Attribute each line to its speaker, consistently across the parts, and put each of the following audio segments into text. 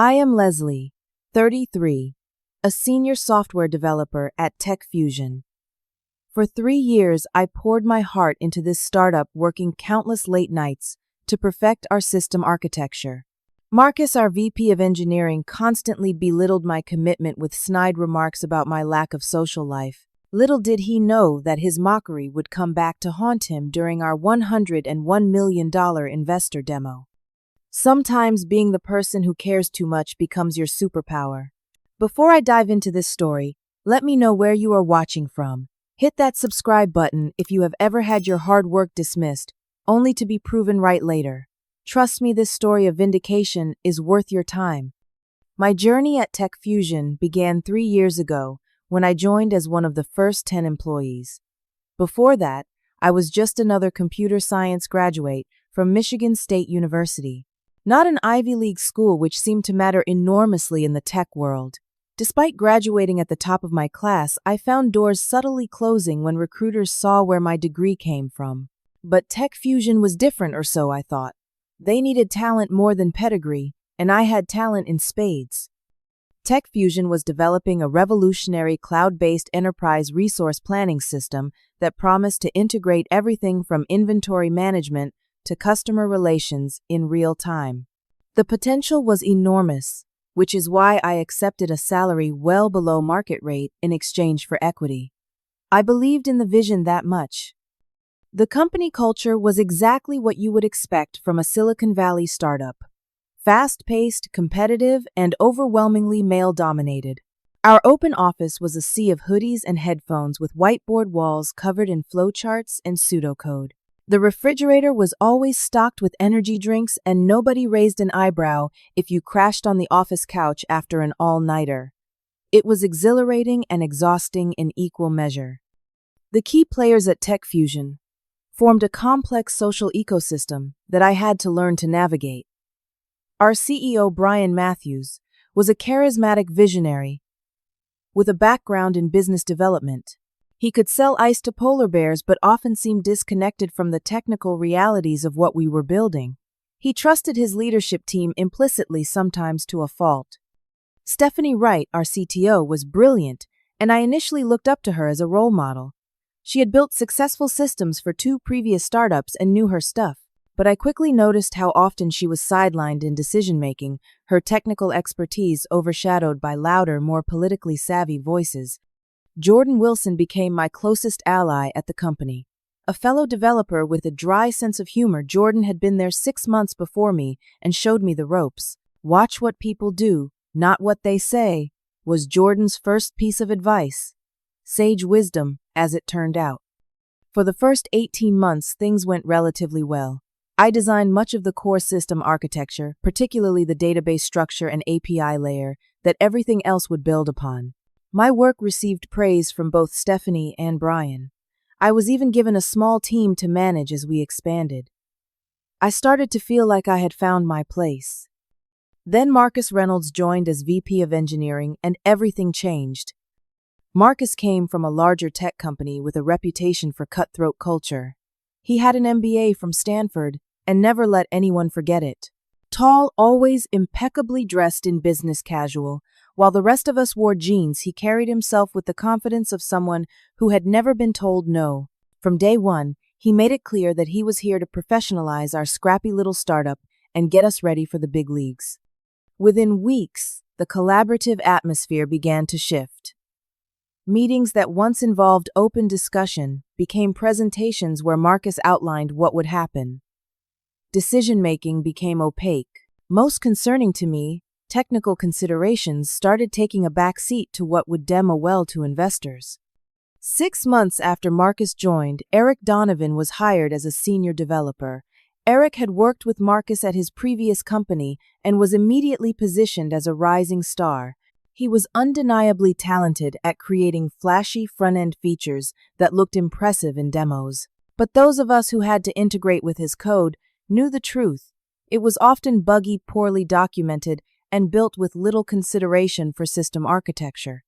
Speaker 1: I am Leslie, 33, a senior software developer at Tech Fusion. For 3 years, I poured my heart into this startup, working countless late nights to perfect our system architecture. Marcus, our VP of engineering, constantly belittled my commitment with snide remarks about my lack of social life. Little did he know that his mockery would come back to haunt him during our $101 million investor demo. Sometimes being the person who cares too much becomes your superpower. Before I dive into this story, let me know where you are watching from. Hit that subscribe button if you have ever had your hard work dismissed, only to be proven right later. Trust me, this story of vindication is worth your time. My journey at Tech Fusion began 3 years ago when I joined as one of the first 10 employees. Before that, I was just another computer science graduate from Michigan State University. Not an Ivy League school, which seemed to matter enormously in the tech world. Despite graduating at the top of my class, I found doors subtly closing when recruiters saw where my degree came from. But Tech Fusion was different, or so I thought. They needed talent more than pedigree, and I had talent in spades. Tech Fusion was developing a revolutionary cloud-based enterprise resource planning system that promised to integrate everything from inventory management to customer relations in real time. The potential was enormous, which is why I accepted a salary well below market rate in exchange for equity. I believed in the vision that much. The company culture was exactly what you would expect from a Silicon Valley startup. Fast-paced, competitive, and overwhelmingly male-dominated. Our open office was a sea of hoodies and headphones with whiteboard walls covered in flowcharts and pseudocode. The refrigerator was always stocked with energy drinks, and nobody raised an eyebrow if you crashed on the office couch after an all-nighter. It was exhilarating and exhausting in equal measure. The key players at Tech Fusion formed a complex social ecosystem that I had to learn to navigate. Our CEO, Brian Matthews, was a charismatic visionary with a background in business development. He could sell ice to polar bears, but often seemed disconnected from the technical realities of what we were building. He trusted his leadership team implicitly, sometimes to a fault. Stephanie Wright, our CTO, was brilliant, and I initially looked up to her as a role model. She had built successful systems for 2 previous startups and knew her stuff, but I quickly noticed how often she was sidelined in decision-making, her technical expertise overshadowed by louder, more politically savvy voices. Jordan Wilson became my closest ally at the company. A fellow developer with a dry sense of humor, Jordan had been there 6 months before me and showed me the ropes. "Watch what people do, not what they say," was Jordan's first piece of advice. Sage wisdom, as it turned out. For the first 18 months, things went relatively well. I designed much of the core system architecture, particularly the database structure and API layer, that everything else would build upon. My work received praise from both Stephanie and Brian. I was even given a small team to manage as we expanded. I started to feel like I had found my place. Then Marcus Reynolds joined as VP of engineering, and everything changed. Marcus came from a larger tech company with a reputation for cutthroat culture. He had an MBA from Stanford and never let anyone forget it. Tall, always impeccably dressed in business casual, while the rest of us wore jeans, he carried himself with the confidence of someone who had never been told no. From day one, he made it clear that he was here to professionalize our scrappy little startup and get us ready for the big leagues. Within weeks, the collaborative atmosphere began to shift. Meetings that once involved open discussion became presentations where Marcus outlined what would happen. Decision-making became opaque. Most concerning to me, technical considerations started taking a back seat to what would demo well to investors. 6 months after Marcus joined, Eric Donovan was hired as a senior developer. Eric had worked with Marcus at his previous company and was immediately positioned as a rising star. He was undeniably talented at creating flashy front-end features that looked impressive in demos. But those of us who had to integrate with his code knew the truth. It was often buggy, poorly documented, and built with little consideration for system architecture.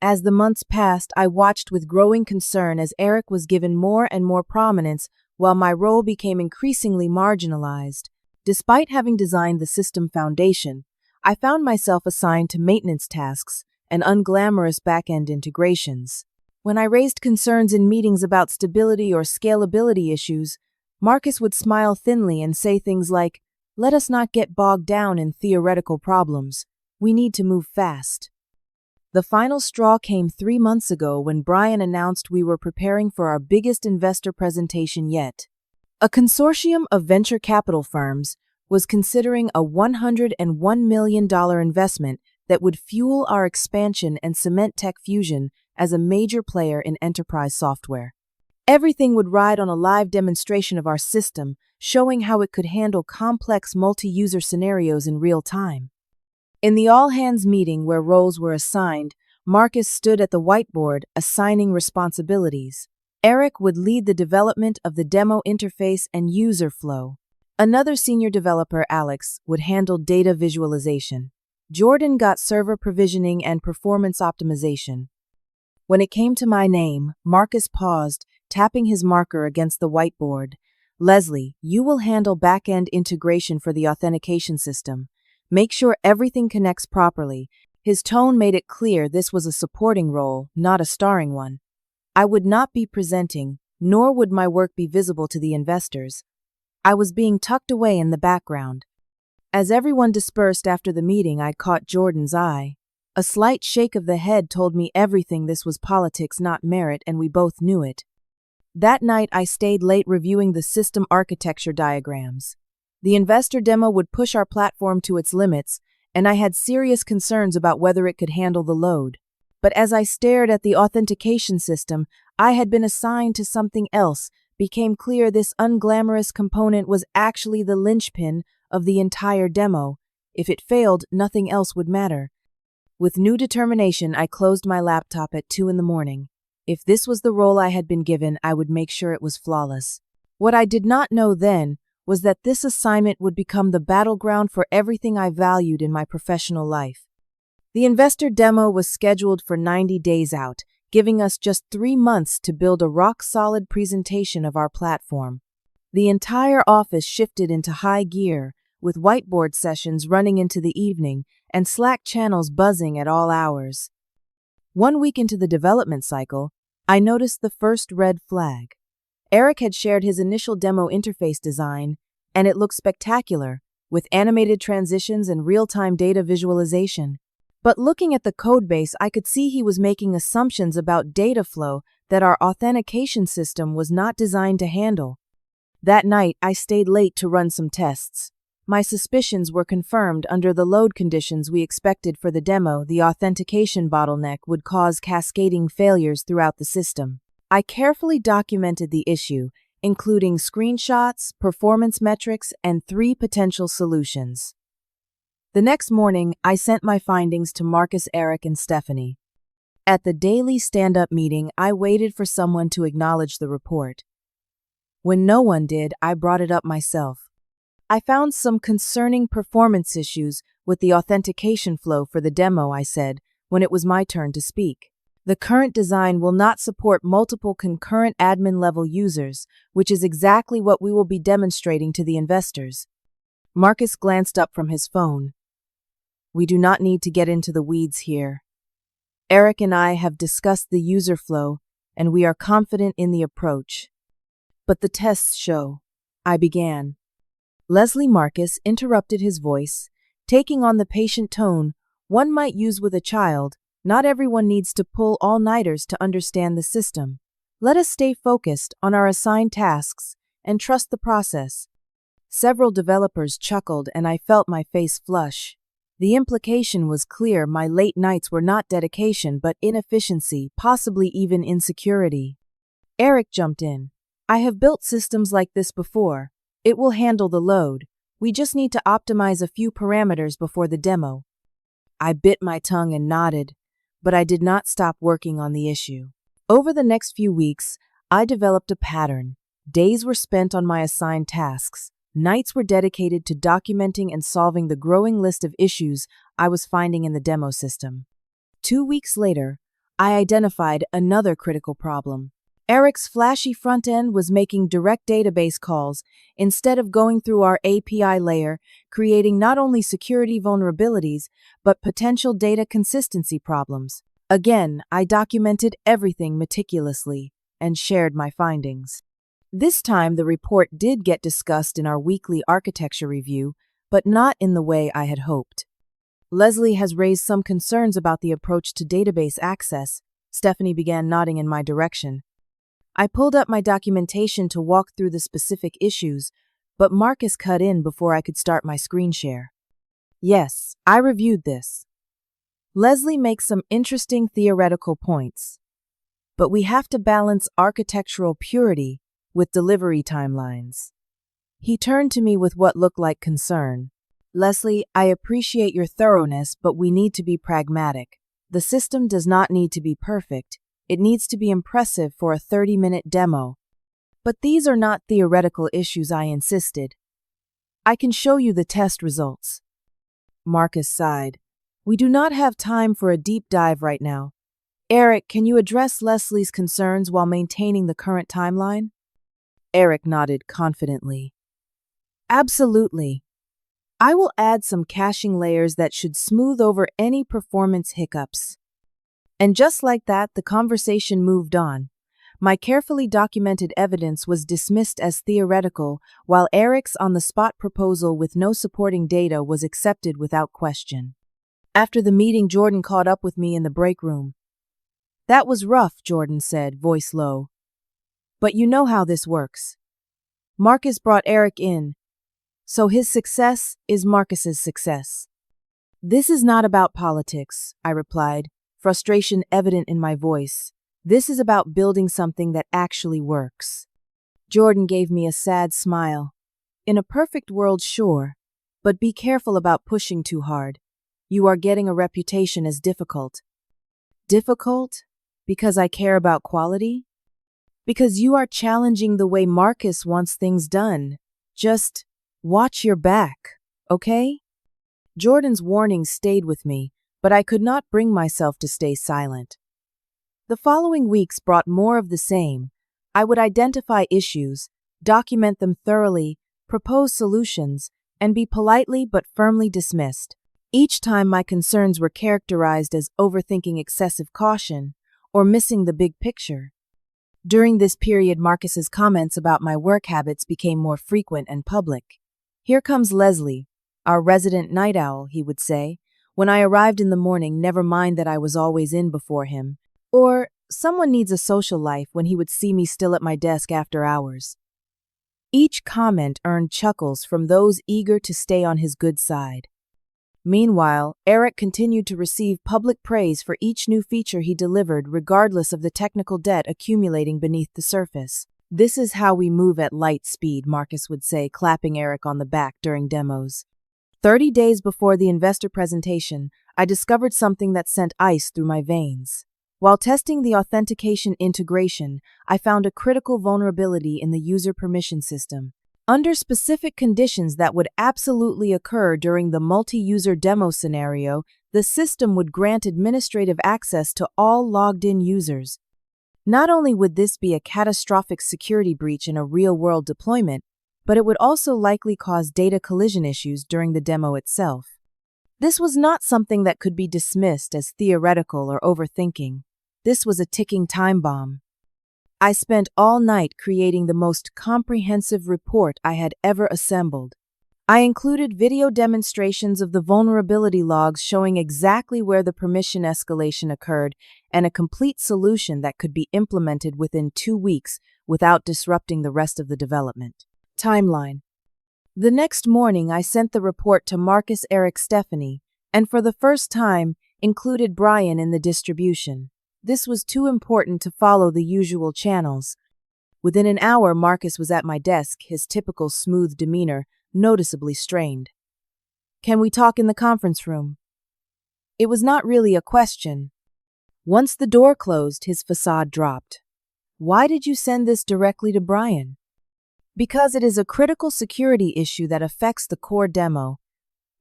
Speaker 1: As the months passed, I watched with growing concern as Eric was given more and more prominence while my role became increasingly marginalized. Despite having designed the system foundation, I found myself assigned to maintenance tasks and unglamorous back-end integrations. When I raised concerns in meetings about stability or scalability issues, Marcus would smile thinly and say things like, "Let us not get bogged down in theoretical problems. We need to move fast." The final straw came 3 months ago when Brian announced we were preparing for our biggest investor presentation yet. A consortium of venture capital firms was considering a $101 million investment that would fuel our expansion and cement TechFusion as a major player in enterprise software. Everything would ride on a live demonstration of our system, showing how it could handle complex multi-user scenarios in real time. In the all-hands meeting where roles were assigned, Marcus stood at the whiteboard assigning responsibilities. Eric would lead the development of the demo interface and user flow. Another senior developer, Alex, would handle data visualization. Jordan got server provisioning and performance optimization. When it came to my name, Marcus paused, tapping his marker against the whiteboard. "Leslie, you will handle back-end integration for the authentication system. Make sure everything connects properly." His tone made it clear this was a supporting role, not a starring one. I would not be presenting, nor would my work be visible to the investors. I was being tucked away in the background. As everyone dispersed after the meeting, I caught Jordan's eye. A slight shake of the head told me everything. This was politics, not merit, and we both knew it. That night, I stayed late reviewing the system architecture diagrams. The investor demo would push our platform to its limits, and I had serious concerns about whether it could handle the load. But as I stared at the authentication system, I had been assigned to something else. Became clear this unglamorous component was actually the linchpin of the entire demo. If it failed, nothing else would matter. With new determination, I closed my laptop at 2 a.m. If this was the role I had been given, I would make sure it was flawless. What I did not know then was that this assignment would become the battleground for everything I valued in my professional life. The investor demo was scheduled for 90 days out, giving us just 3 months to build a rock-solid presentation of our platform. The entire office shifted into high gear, with whiteboard sessions running into the evening and Slack channels buzzing at all hours. 1 week into the development cycle, I noticed the first red flag. Eric had shared his initial demo interface design, and it looked spectacular, with animated transitions and real-time data visualization. But looking at the codebase, I could see he was making assumptions about data flow that our authentication system was not designed to handle. That night, I stayed late to run some tests. My suspicions were confirmed. Under the load conditions we expected for the demo, the authentication bottleneck would cause cascading failures throughout the system. I carefully documented the issue, including screenshots, performance metrics, and 3 potential solutions. The next morning, I sent my findings to Marcus, Eric, and Stephanie. At the daily stand-up meeting, I waited for someone to acknowledge the report. When no one did, I brought it up myself. I found some concerning performance issues with the authentication flow for the demo, I said, when it was my turn to speak. The current design will not support multiple concurrent admin-level users, which is exactly what we will be demonstrating to the investors. Marcus glanced up from his phone. We do not need to get into the weeds here. Eric and I have discussed the user flow, and we are confident in the approach. But the tests show. I began. Leslie. Marcus interrupted his voice, taking on the patient tone one might use with a child. Not everyone needs to pull all-nighters to understand the system. Let us stay focused on our assigned tasks and trust the process. Several developers chuckled, and I felt my face flush. The implication was clear. My late nights were not dedication but inefficiency, possibly even insecurity. Eric jumped in. I have built systems like this before. It will handle the load. We just need to optimize a few parameters before the demo. I bit my tongue and nodded, but I did not stop working on the issue. Over the next few weeks, I developed a pattern. Days were spent on my assigned tasks. Nights were dedicated to documenting and solving the growing list of issues I was finding in the demo system. 2 weeks later, I identified another critical problem. Eric's flashy front end was making direct database calls instead of going through our API layer, creating not only security vulnerabilities, but potential data consistency problems. Again, I documented everything meticulously and shared my findings. This time, the report did get discussed in our weekly architecture review, but not in the way I had hoped. Leslie has raised some concerns about the approach to database access. Stephanie began nodding in my direction. I pulled up my documentation to walk through the specific issues, but Marcus cut in before I could start my screen share. Yes, I reviewed this. Leslie makes some interesting theoretical points, but we have to balance architectural purity with delivery timelines. He turned to me with what looked like concern. Leslie, I appreciate your thoroughness, but we need to be pragmatic. The system does not need to be perfect. It needs to be impressive for a 30-minute demo. But these are not theoretical issues, I insisted. I can show you the test results. Marcus sighed. We do not have time for a deep dive right now. Eric, can you address Leslie's concerns while maintaining the current timeline? Eric nodded confidently. Absolutely. I will add some caching layers that should smooth over any performance hiccups. And just like that, the conversation moved on. My carefully documented evidence was dismissed as theoretical, while Eric's on-the-spot proposal with no supporting data was accepted without question. After the meeting, Jordan caught up with me in the break room. That was rough, Jordan said, voice low. But you know how this works. Marcus brought Eric in, so his success is Marcus's success. This is not about politics, I replied, frustration evident in my voice. This is about building something that actually works. Jordan gave me a sad smile. In a perfect world, sure, but be careful about pushing too hard. You are getting a reputation as difficult. Difficult? Because I care about quality? Because you are challenging the way Marcus wants things done. Just watch your back, okay? Jordan's warning stayed with me, but I could not bring myself to stay silent. The following weeks brought more of the same. I would identify issues, document them thoroughly, propose solutions, and be politely but firmly dismissed. Each time my concerns were characterized as overthinking excessive caution or missing the big picture. During this period, Marcus's comments about my work habits became more frequent and public. Here comes Leslie, our resident night owl, he would say. When I arrived in the morning, never mind that I was always in before him. Or, someone needs a social life, when he would see me still at my desk after hours. Each comment earned chuckles from those eager to stay on his good side. Meanwhile, Eric continued to receive public praise for each new feature he delivered, regardless of the technical debt accumulating beneath the surface. This is how we move at light speed, Marcus would say, clapping Eric on the back during demos. 30 days before the investor presentation, I discovered something that sent ice through my veins. While testing the authentication integration, I found a critical vulnerability in the user permission system. Under specific conditions that would absolutely occur during the multi-user demo scenario, the system would grant administrative access to all logged-in users. Not only would this be a catastrophic security breach in a real-world deployment, but it would also likely cause data collision issues during the demo itself. This was not something that could be dismissed as theoretical or overthinking. This was a ticking time bomb. I spent all night creating the most comprehensive report I had ever assembled. I included video demonstrations of the vulnerability logs showing exactly where the permission escalation occurred and a complete solution that could be implemented within 2 weeks without disrupting the rest of the development. Timeline. The next morning, I sent the report to Marcus, Eric, Stephanie, and for the first time, included Brian in the distribution. This was too important to follow the usual channels. Within an hour, Marcus was at my desk, his typical smooth demeanor noticeably strained. Can we talk in the conference room? It was not really a question. Once the door closed, his facade dropped. Why did you send this directly to Brian? Because it is a critical security issue that affects the core demo.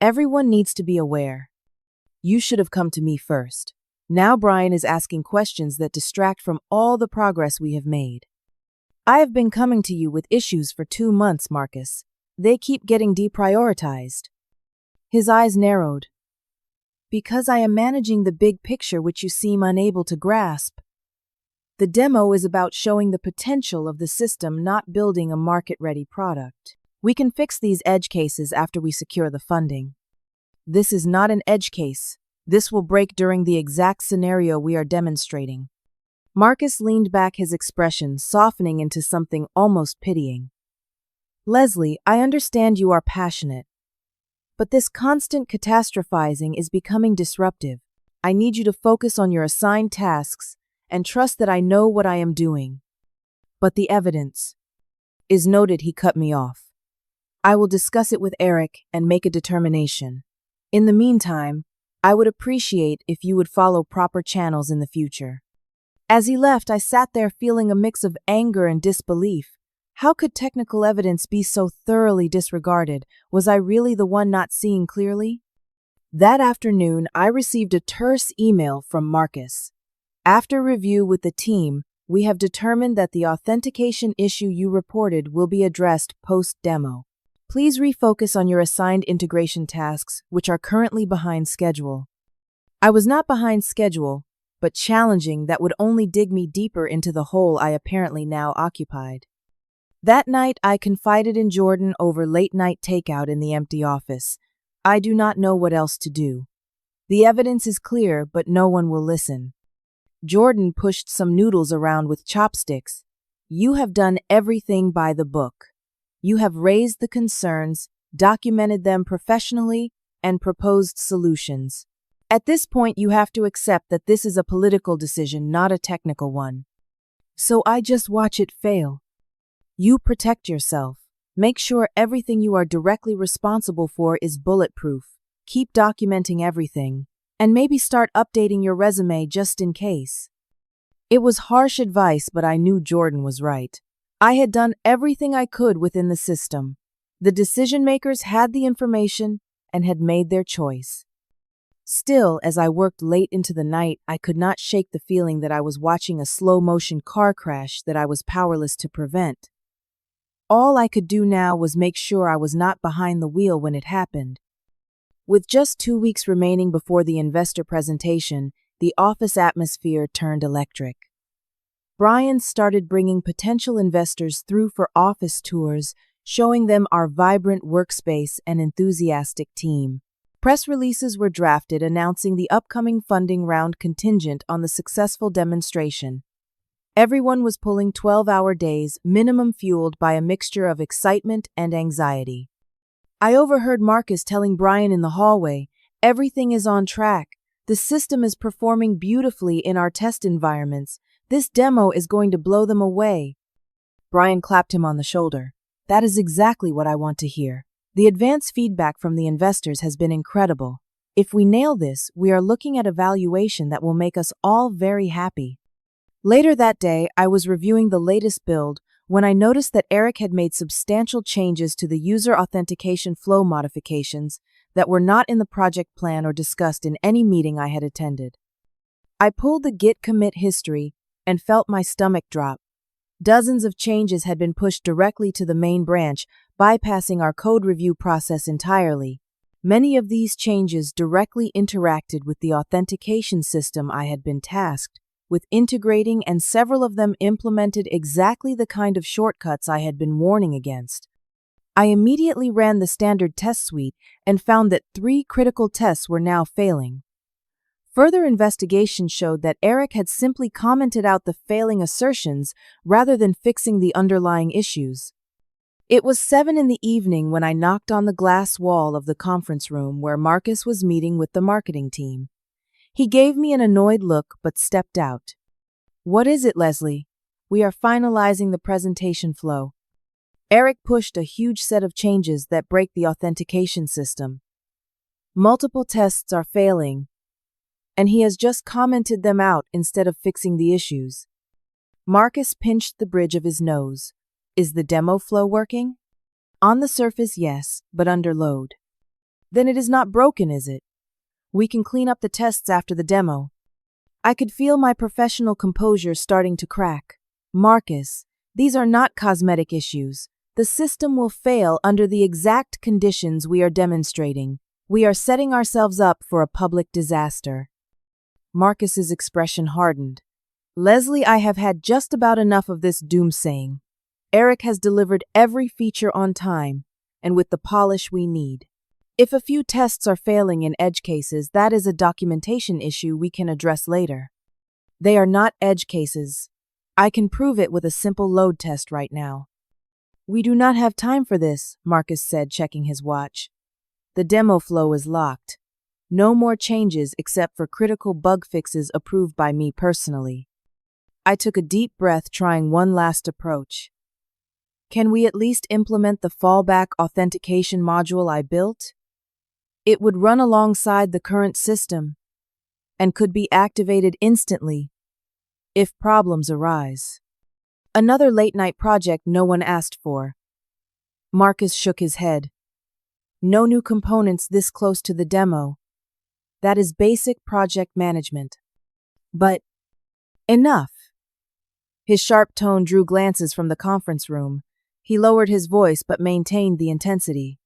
Speaker 1: Everyone needs to be aware. You should have come to me first. Now Brian is asking questions that distract from all the progress we have made. I have been coming to you with issues for 2 months, Marcus. They keep getting deprioritized. His eyes narrowed. Because I am managing the big picture which you seem unable to grasp. The demo is about showing the potential of the system, not building a market-ready product. We can fix these edge cases after we secure the funding. This is not an edge case. This will break during the exact scenario we are demonstrating. Marcus leaned back, his expression softening into something almost pitying. Leslie, I understand you are passionate. But this constant catastrophizing is becoming disruptive. I need you to focus on your assigned tasks and trust that I know what I am doing. But the evidence is noted. He cut me off. I will discuss it with Eric and make a determination. In the meantime, I would appreciate if you would follow proper channels in the future. As he left, I sat there feeling a mix of anger and disbelief. How could technical evidence be so thoroughly disregarded? Was I really the one not seeing clearly? That afternoon, I received a terse email from Marcus. After review with the team, we have determined that the authentication issue you reported will be addressed post-demo. Please refocus on your assigned integration tasks, which are currently behind schedule. I was not behind schedule, but challenging that would only dig me deeper into the hole I apparently now occupied. That night, I confided in Jordan over late-night takeout in the empty office. I do not know what else to do. The evidence is clear, but no one will listen. Jordan pushed some noodles around with chopsticks. You have done everything by the book. You have raised the concerns, documented them professionally, and proposed solutions. At this point, you have to accept that this is a political decision, not a technical one. So I just watch it fail. You protect yourself. Make sure everything you are directly responsible for is bulletproof. Keep documenting everything. And maybe start updating your resume just in case. It was harsh advice, but I knew Jordan was right. I had done everything I could within the system. The decision makers had the information and had made their choice. Still, as I worked late into the night, I could not shake the feeling that I was watching a slow-motion car crash that I was powerless to prevent. All I could do now was make sure I was not behind the wheel when it happened. With just 2 weeks remaining before the investor presentation, the office atmosphere turned electric. Brian started bringing potential investors through for office tours, showing them our vibrant workspace and enthusiastic team. Press releases were drafted announcing the upcoming funding round contingent on the successful demonstration. Everyone was pulling 12-hour days, minimum fueled by a mixture of excitement and anxiety. I overheard Marcus telling Brian in the hallway, "Everything is on track. The system is performing beautifully in our test environments. This demo is going to blow them away." Brian clapped him on the shoulder. "That is exactly what I want to hear. The advance feedback from the investors has been incredible. If we nail this, we are looking at a valuation that will make us all very happy." Later that day, I was reviewing the latest build when I noticed that Eric had made substantial changes to the user authentication flow modifications that were not in the project plan or discussed in any meeting I had attended. I pulled the Git commit history and felt my stomach drop. Dozens of changes had been pushed directly to the main branch, bypassing our code review process entirely. Many of these changes directly interacted with the authentication system I had been tasked with integrating, and several of them implemented exactly the kind of shortcuts I had been warning against. I immediately ran the standard test suite and found that 3 critical tests were now failing. Further investigation showed that Eric had simply commented out the failing assertions rather than fixing the underlying issues. It was 7 in the evening when I knocked on the glass wall of the conference room where Marcus was meeting with the marketing team. He gave me an annoyed look but stepped out. "What is it, Leslie?" "We are finalizing the presentation flow." Eric pushed a huge set of changes that break the authentication system. Multiple tests are failing, and he has just commented them out instead of fixing the issues. Marcus pinched the bridge of his nose. "Is the demo flow working?" "On the surface, yes, but under load." "Then it is not broken, is it? We can clean up the tests after the demo." I could feel my professional composure starting to crack. Marcus, these are not cosmetic issues. The system will fail under the exact conditions we are demonstrating. We are setting ourselves up for a public disaster. Marcus's expression hardened. Leslie, I have had just about enough of this doomsaying. Eric has delivered every feature on time, and with the polish we need. If a few tests are failing in edge cases, that is a documentation issue we can address later. They are not edge cases. I can prove it with a simple load test right now. We do not have time for this, Marcus said, checking his watch. The demo flow is locked. No more changes except for critical bug fixes approved by me personally. I took a deep breath, trying one last approach. Can we at least implement the fallback authentication module I built? It would run alongside the current system and could be activated instantly if problems arise. Another late-night project no one asked for. Marcus shook his head. No new components this close to the demo. That is basic project management. But enough. His sharp tone drew glances from the conference room. He lowered his voice but maintained the intensity.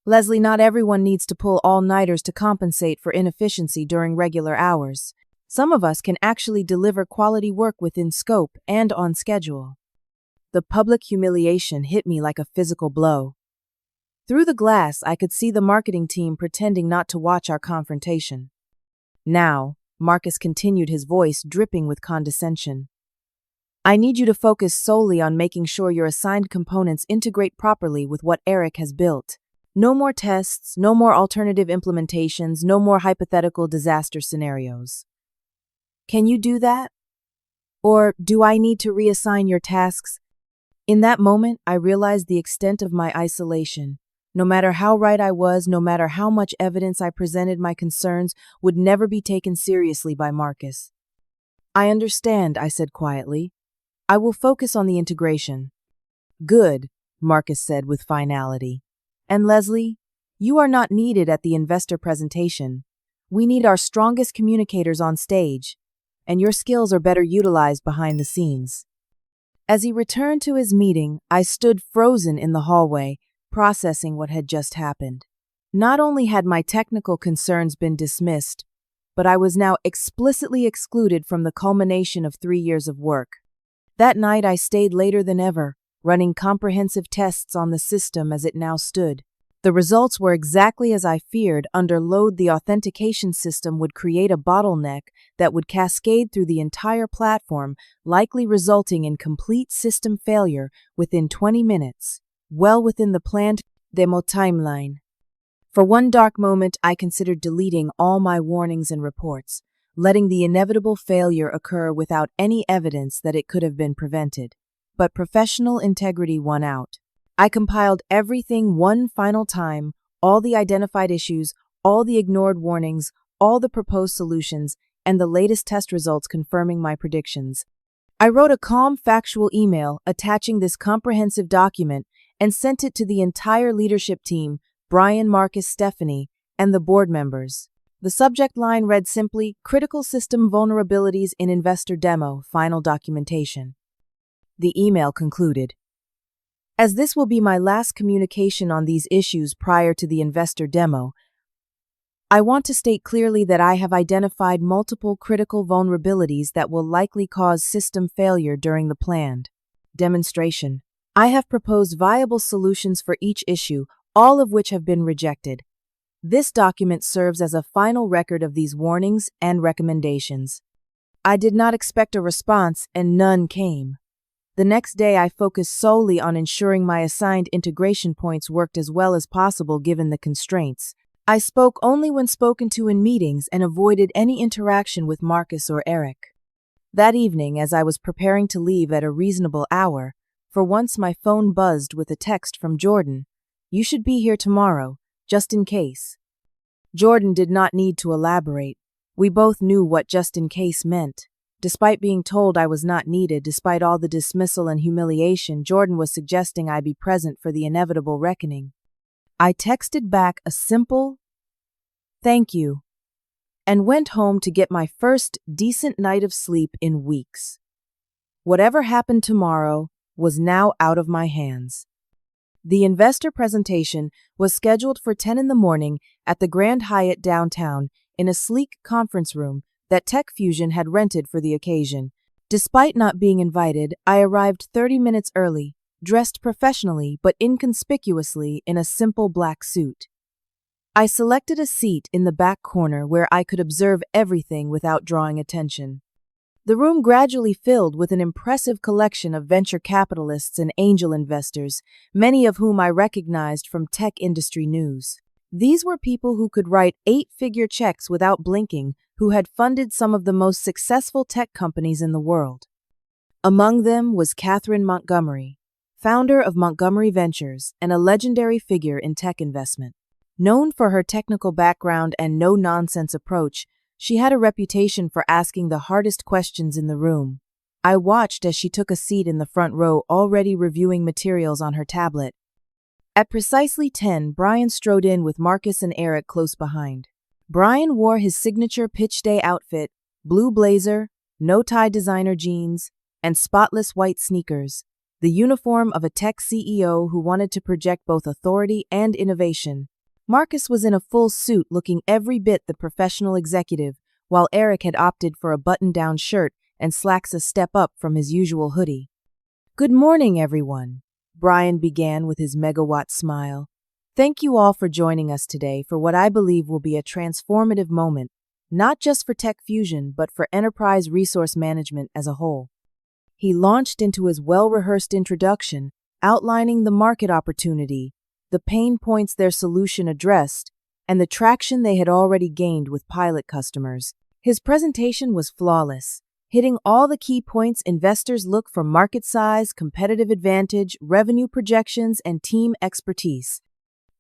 Speaker 1: Leslie, not everyone needs to pull all-nighters to compensate for inefficiency during regular hours. Some of us can actually deliver quality work within scope and on schedule. The public humiliation hit me like a physical blow. Through the glass, I could see the marketing team pretending not to watch our confrontation. Now, Marcus continued, his voice dripping with condescension. I need you to focus solely on making sure your assigned components integrate properly with what Eric has built. No more tests, no more alternative implementations, no more hypothetical disaster scenarios. Can you do that? Or do I need to reassign your tasks? In that moment, I realized the extent of my isolation. No matter how right I was, no matter how much evidence I presented, my concerns would never be taken seriously by Marcus. I understand, I said quietly. I will focus on the integration. Good, Marcus said with finality. And Leslie, you are not needed at the investor presentation. We need our strongest communicators on stage, and your skills are better utilized behind the scenes. As he returned to his meeting, I stood frozen in the hallway, processing what had just happened. Not only had my technical concerns been dismissed, but I was now explicitly excluded from the culmination of 3 years of work. That night I stayed later than ever, running comprehensive tests on the system as it now stood. The results were exactly as I feared. Under load, the authentication system would create a bottleneck that would cascade through the entire platform, likely resulting in complete system failure within 20 minutes, well within the planned demo timeline. For one dark moment, I considered deleting all my warnings and reports, letting the inevitable failure occur without any evidence that it could have been prevented. But professional integrity won out. I compiled everything one final time, all the identified issues, all the ignored warnings, all the proposed solutions, and the latest test results confirming my predictions. I wrote a calm, factual email attaching this comprehensive document and sent it to the entire leadership team, Brian, Marcus, Stephanie, and the board members. The subject line read simply, Critical System Vulnerabilities in Investor Demo, Final Documentation. The email concluded, as this will be my last communication on these issues prior to the investor demo, I want to state clearly that I have identified multiple critical vulnerabilities that will likely cause system failure during the planned demonstration. I have proposed viable solutions for each issue, all of which have been rejected. This document serves as a final record of these warnings and recommendations. I did not expect a response, and none came. The next day, I focused solely on ensuring my assigned integration points worked as well as possible given the constraints. I spoke only when spoken to in meetings and avoided any interaction with Marcus or Eric. That evening, as I was preparing to leave at a reasonable hour, for once my phone buzzed with a text from Jordan. You should be here tomorrow, just in case. Jordan did not need to elaborate. We both knew what just in case meant. Despite being told I was not needed, despite all the dismissal and humiliation, Jordan was suggesting I be present for the inevitable reckoning. I texted back a simple, "Thank you," and went home to get my first decent night of sleep in weeks. Whatever happened tomorrow was now out of my hands. The investor presentation was scheduled for 10 in the morning at the Grand Hyatt downtown in a sleek conference room that Tech Fusion had rented for the occasion. Despite not being invited, I arrived 30 minutes early, dressed professionally but inconspicuously in a simple black suit. I selected a seat in the back corner where I could observe everything without drawing attention. The room gradually filled with an impressive collection of venture capitalists and angel investors, many of whom I recognized from tech industry news. These were people who could write 8-figure checks without blinking, who had funded some of the most successful tech companies in the world. Among them was Catherine Montgomery, founder of Montgomery Ventures and a legendary figure in tech investment. Known for her technical background and no-nonsense approach, she had a reputation for asking the hardest questions in the room. I watched as she took a seat in the front row, already reviewing materials on her tablet. At precisely 10, Brian strode in with Marcus and Eric close behind. Brian wore his signature pitch day outfit, blue blazer, no-tie designer jeans, and spotless white sneakers, the uniform of a tech CEO who wanted to project both authority and innovation. Marcus was in a full suit, looking every bit the professional executive, while Eric had opted for a button-down shirt and slacks a step up from his usual hoodie. "Good morning, everyone," Brian began with his megawatt smile. "Thank you all for joining us today for what I believe will be a transformative moment, not just for Tech Fusion, but for enterprise resource management as a whole." He launched into his well-rehearsed introduction, outlining the market opportunity, the pain points their solution addressed, and the traction they had already gained with pilot customers. His presentation was flawless, hitting all the key points investors look for: market size, competitive advantage, revenue projections, and team expertise.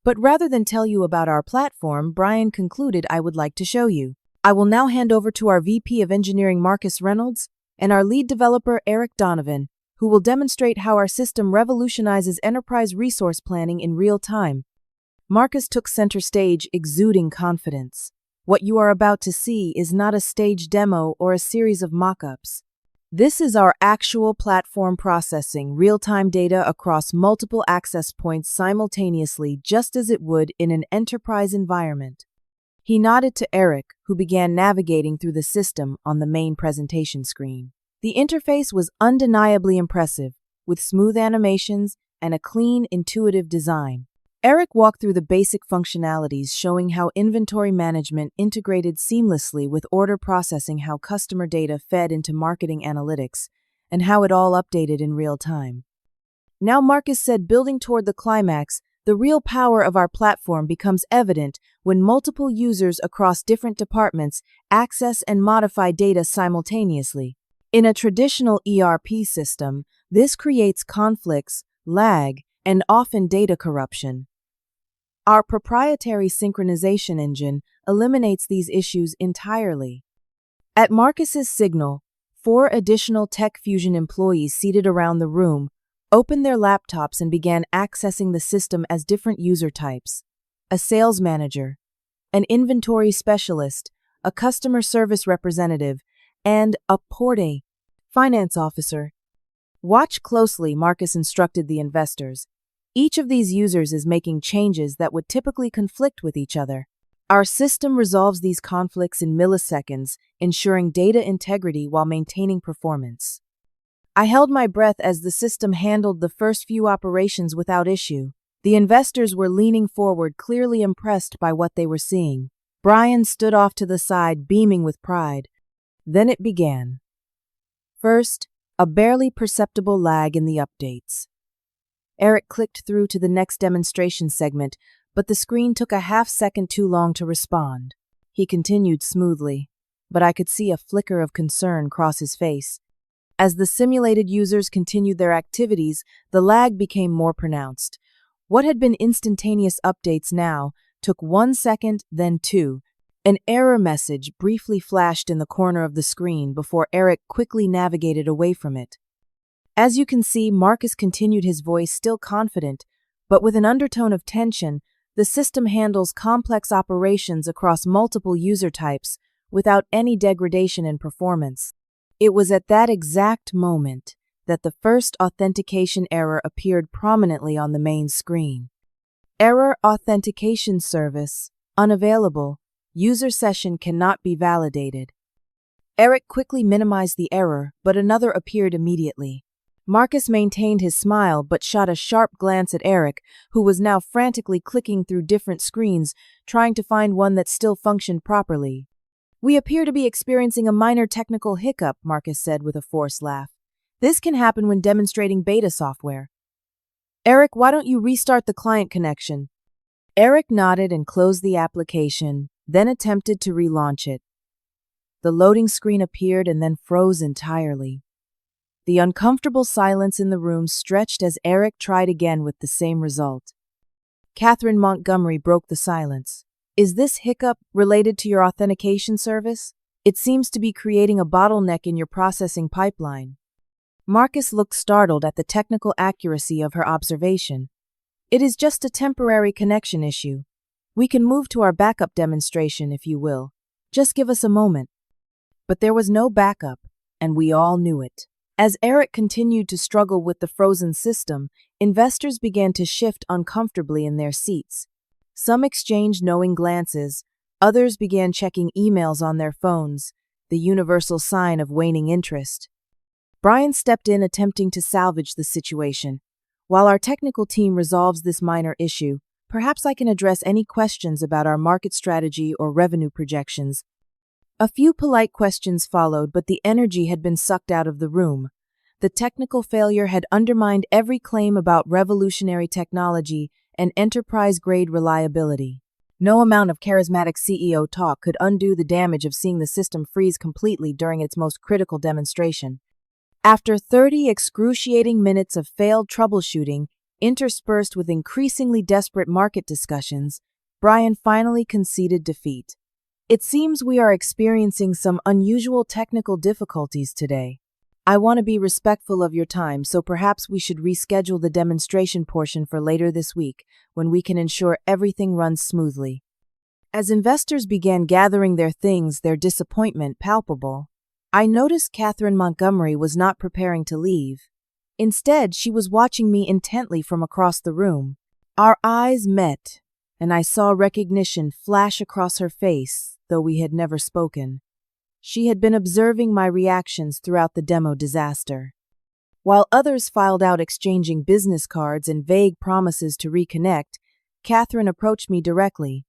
Speaker 1: But rather than tell you about our platform, Brian concluded, I would like to show you. I will now hand over to our VP of Engineering, Marcus Reynolds, and our lead developer, Eric Donovan, who will demonstrate how our system revolutionizes enterprise resource planning in real time. Marcus took center stage, exuding confidence. What you are about to see is not a stage demo or a series of mock-ups. This is our actual platform processing real-time data across multiple access points simultaneously, just as it would in an enterprise environment. He nodded to Eric, who began navigating through the system on the main presentation screen. The interface was undeniably impressive, with smooth animations and a clean, intuitive design. Eric walked through the basic functionalities, showing how inventory management integrated seamlessly with order processing, how customer data fed into marketing analytics, and how it all updated in real time. Now, Marcus said, building toward the climax, the real power of our platform becomes evident when multiple users across different departments access and modify data simultaneously. In a traditional ERP system, this creates conflicts, lag, and often data corruption. Our proprietary synchronization engine eliminates these issues entirely. At Marcus's signal, 4 additional Tech Fusion employees seated around the room opened their laptops and began accessing the system as different user types: a sales manager, an inventory specialist, a customer service representative, and a porte finance officer. Watch closely, Marcus instructed the investors. Each of these users is making changes that would typically conflict with each other. Our system resolves these conflicts in milliseconds, ensuring data integrity while maintaining performance. I held my breath as the system handled the first few operations without issue. The investors were leaning forward, clearly impressed by what they were seeing. Brian stood off to the side, beaming with pride. Then it began. First, a barely perceptible lag in the updates. Eric clicked through to the next demonstration segment, but the screen took a half-second too long to respond. He continued smoothly, but I could see a flicker of concern cross his face. As the simulated users continued their activities, the lag became more pronounced. What had been instantaneous updates now took 1 second, then 2. An error message briefly flashed in the corner of the screen before Eric quickly navigated away from it. As you can see, Marcus continued, his voice still confident, but with an undertone of tension. The system handles complex operations across multiple user types, without any degradation in performance. It was at that exact moment that the first authentication error appeared prominently on the main screen. Error authentication service unavailable. User session cannot be validated. Eric quickly minimized the error, but another appeared immediately. Marcus maintained his smile but shot a sharp glance at Eric, who was now frantically clicking through different screens, trying to find one that still functioned properly. "We appear to be experiencing a minor technical hiccup," Marcus said with a forced laugh. "This can happen when demonstrating beta software. Eric, why don't you restart the client connection?" Eric nodded and closed the application, then attempted to relaunch it. The loading screen appeared and then froze entirely. The uncomfortable silence in the room stretched as Eric tried again with the same result. Catherine Montgomery broke the silence. "Is this hiccup related to your authentication service? It seems to be creating a bottleneck in your processing pipeline." Marcus looked startled at the technical accuracy of her observation. "It is just a temporary connection issue. We can move to our backup demonstration if you will. Just give us a moment." But there was no backup, and we all knew it. As Eric continued to struggle with the frozen system, investors began to shift uncomfortably in their seats. Some exchanged knowing glances, others began checking emails on their phones, the universal sign of waning interest. Brian stepped in, attempting to salvage the situation. "While our technical team resolves this minor issue, perhaps I can address any questions about our market strategy or revenue projections." A few polite questions followed, but the energy had been sucked out of the room. The technical failure had undermined every claim about revolutionary technology and enterprise-grade reliability. No amount of charismatic CEO talk could undo the damage of seeing the system freeze completely during its most critical demonstration. After 30 excruciating minutes of failed troubleshooting, interspersed with increasingly desperate market discussions, Brian finally conceded defeat. "It seems we are experiencing some unusual technical difficulties today. I want to be respectful of your time, so perhaps we should reschedule the demonstration portion for later this week, when we can ensure everything runs smoothly." As investors began gathering their things, their disappointment palpable, I noticed Catherine Montgomery was not preparing to leave. Instead, she was watching me intently from across the room. Our eyes met, and I saw recognition flash across her face, though we had never spoken. She had been observing my reactions throughout the demo disaster. While others filed out exchanging business cards and vague promises to reconnect, Catherine approached me directly.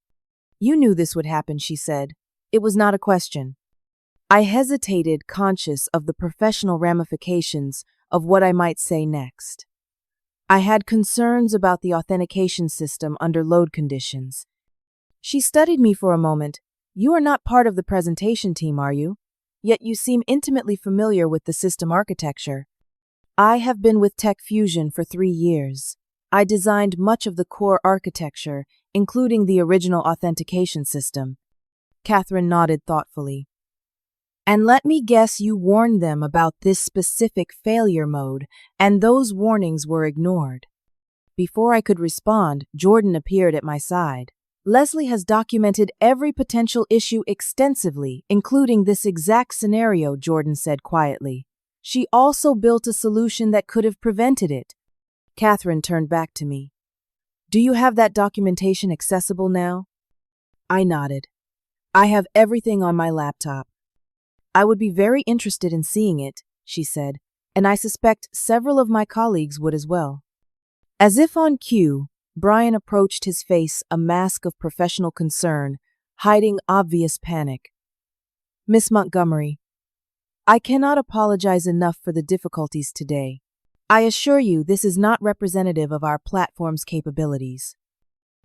Speaker 1: "You knew this would happen," she said. "It was not a question." I hesitated, conscious of the professional ramifications of what I might say next. I had concerns about the authentication system under load conditions. She studied me for a moment. "You are not part of the presentation team, are you? Yet you seem intimately familiar with the system architecture." "I have been with Tech Fusion for 3 years. I designed much of the core architecture, including the original authentication system." Catherine nodded thoughtfully. "And let me guess, you warned them about this specific failure mode, and those warnings were ignored." Before I could respond, Jordan appeared at my side. "Leslie has documented every potential issue extensively, including this exact scenario," Jordan said quietly. "She also built a solution that could have prevented it." Catherine turned back to me. "Do you have that documentation accessible now?" I nodded. "I have everything on my laptop." "I would be very interested in seeing it," she said, "and I suspect several of my colleagues would as well." As if on cue, Brian approached, his face a mask of professional concern, hiding obvious panic. "Miss Montgomery, I cannot apologize enough for the difficulties today. I assure you this is not representative of our platform's capabilities."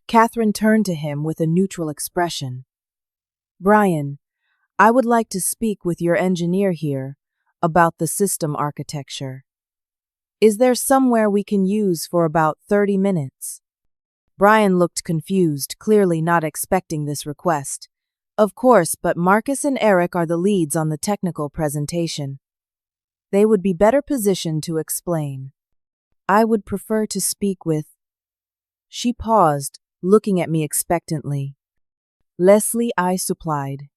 Speaker 1: Catherine turned to him with a neutral expression. "Brian, I would like to speak with your engineer here about the system architecture. Is there somewhere we can use for about 30 minutes? Brian looked confused, clearly not expecting this request. "Of course, but Marcus and Eric are the leads on the technical presentation. They would be better positioned to explain. I would prefer to speak with—" She paused, looking at me expectantly. "Leslie," I supplied.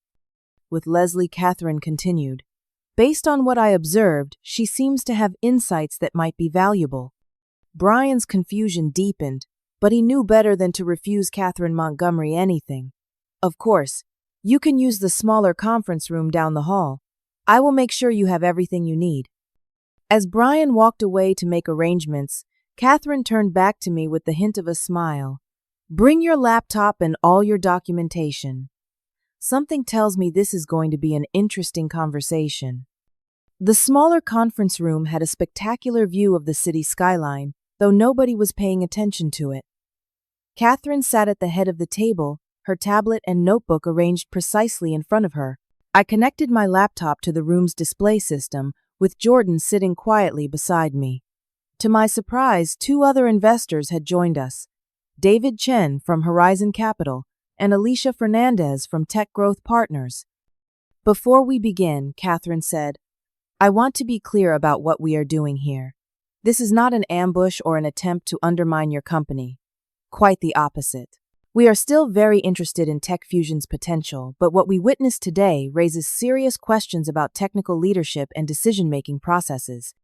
Speaker 1: with Leslie, Catherine continued. Based on what I observed, she seems to have insights that might be valuable. Brian's confusion deepened, but he knew better than to refuse Catherine Montgomery anything. Of course, you can use the smaller conference room down the hall. I will make sure you have everything you need. As Brian walked away to make arrangements, Catherine turned back to me with the hint of a smile. Bring your laptop and all your documentation. Something tells me this is going to be an interesting conversation. The smaller conference room had a spectacular view of the city skyline, though nobody was paying attention to it. Catherine sat at the head of the table, her tablet and notebook arranged precisely in front of her. I connected my laptop to the room's display system, with Jordan sitting quietly beside me. To my surprise, 2 other investors had joined us. David Chen from Horizon Capital and Alicia Fernandez from Tech Growth Partners. Before we begin, Catherine said, I want to be clear about what we are doing here. This is not an ambush or an attempt to undermine your company. Quite the opposite. We are still very interested in Tech Fusion's potential, but what we witnessed today raises serious questions about technical leadership and decision-making processes.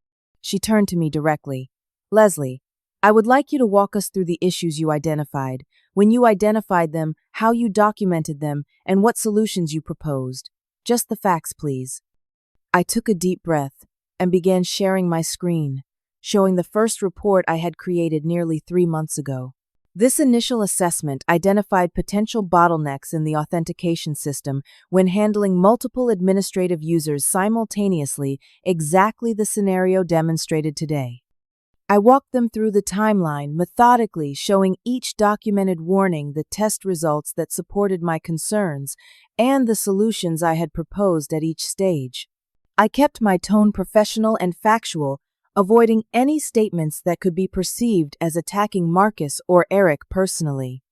Speaker 1: She turned to me directly. Leslie, I would like you to walk us through the issues you identified, when you identified them, how you documented them, and what solutions you proposed. Just the facts, please. I took a deep breath and began sharing my screen, showing the first report I had created nearly 3 months ago. This initial assessment identified potential bottlenecks in the authentication system when handling multiple administrative users simultaneously, exactly the scenario demonstrated today. I walked them through the timeline, methodically showing each documented warning, the test results that supported my concerns, and the solutions I had proposed at each stage. I kept my tone professional and factual, avoiding any statements that could be perceived as attacking Marcus or Eric personally.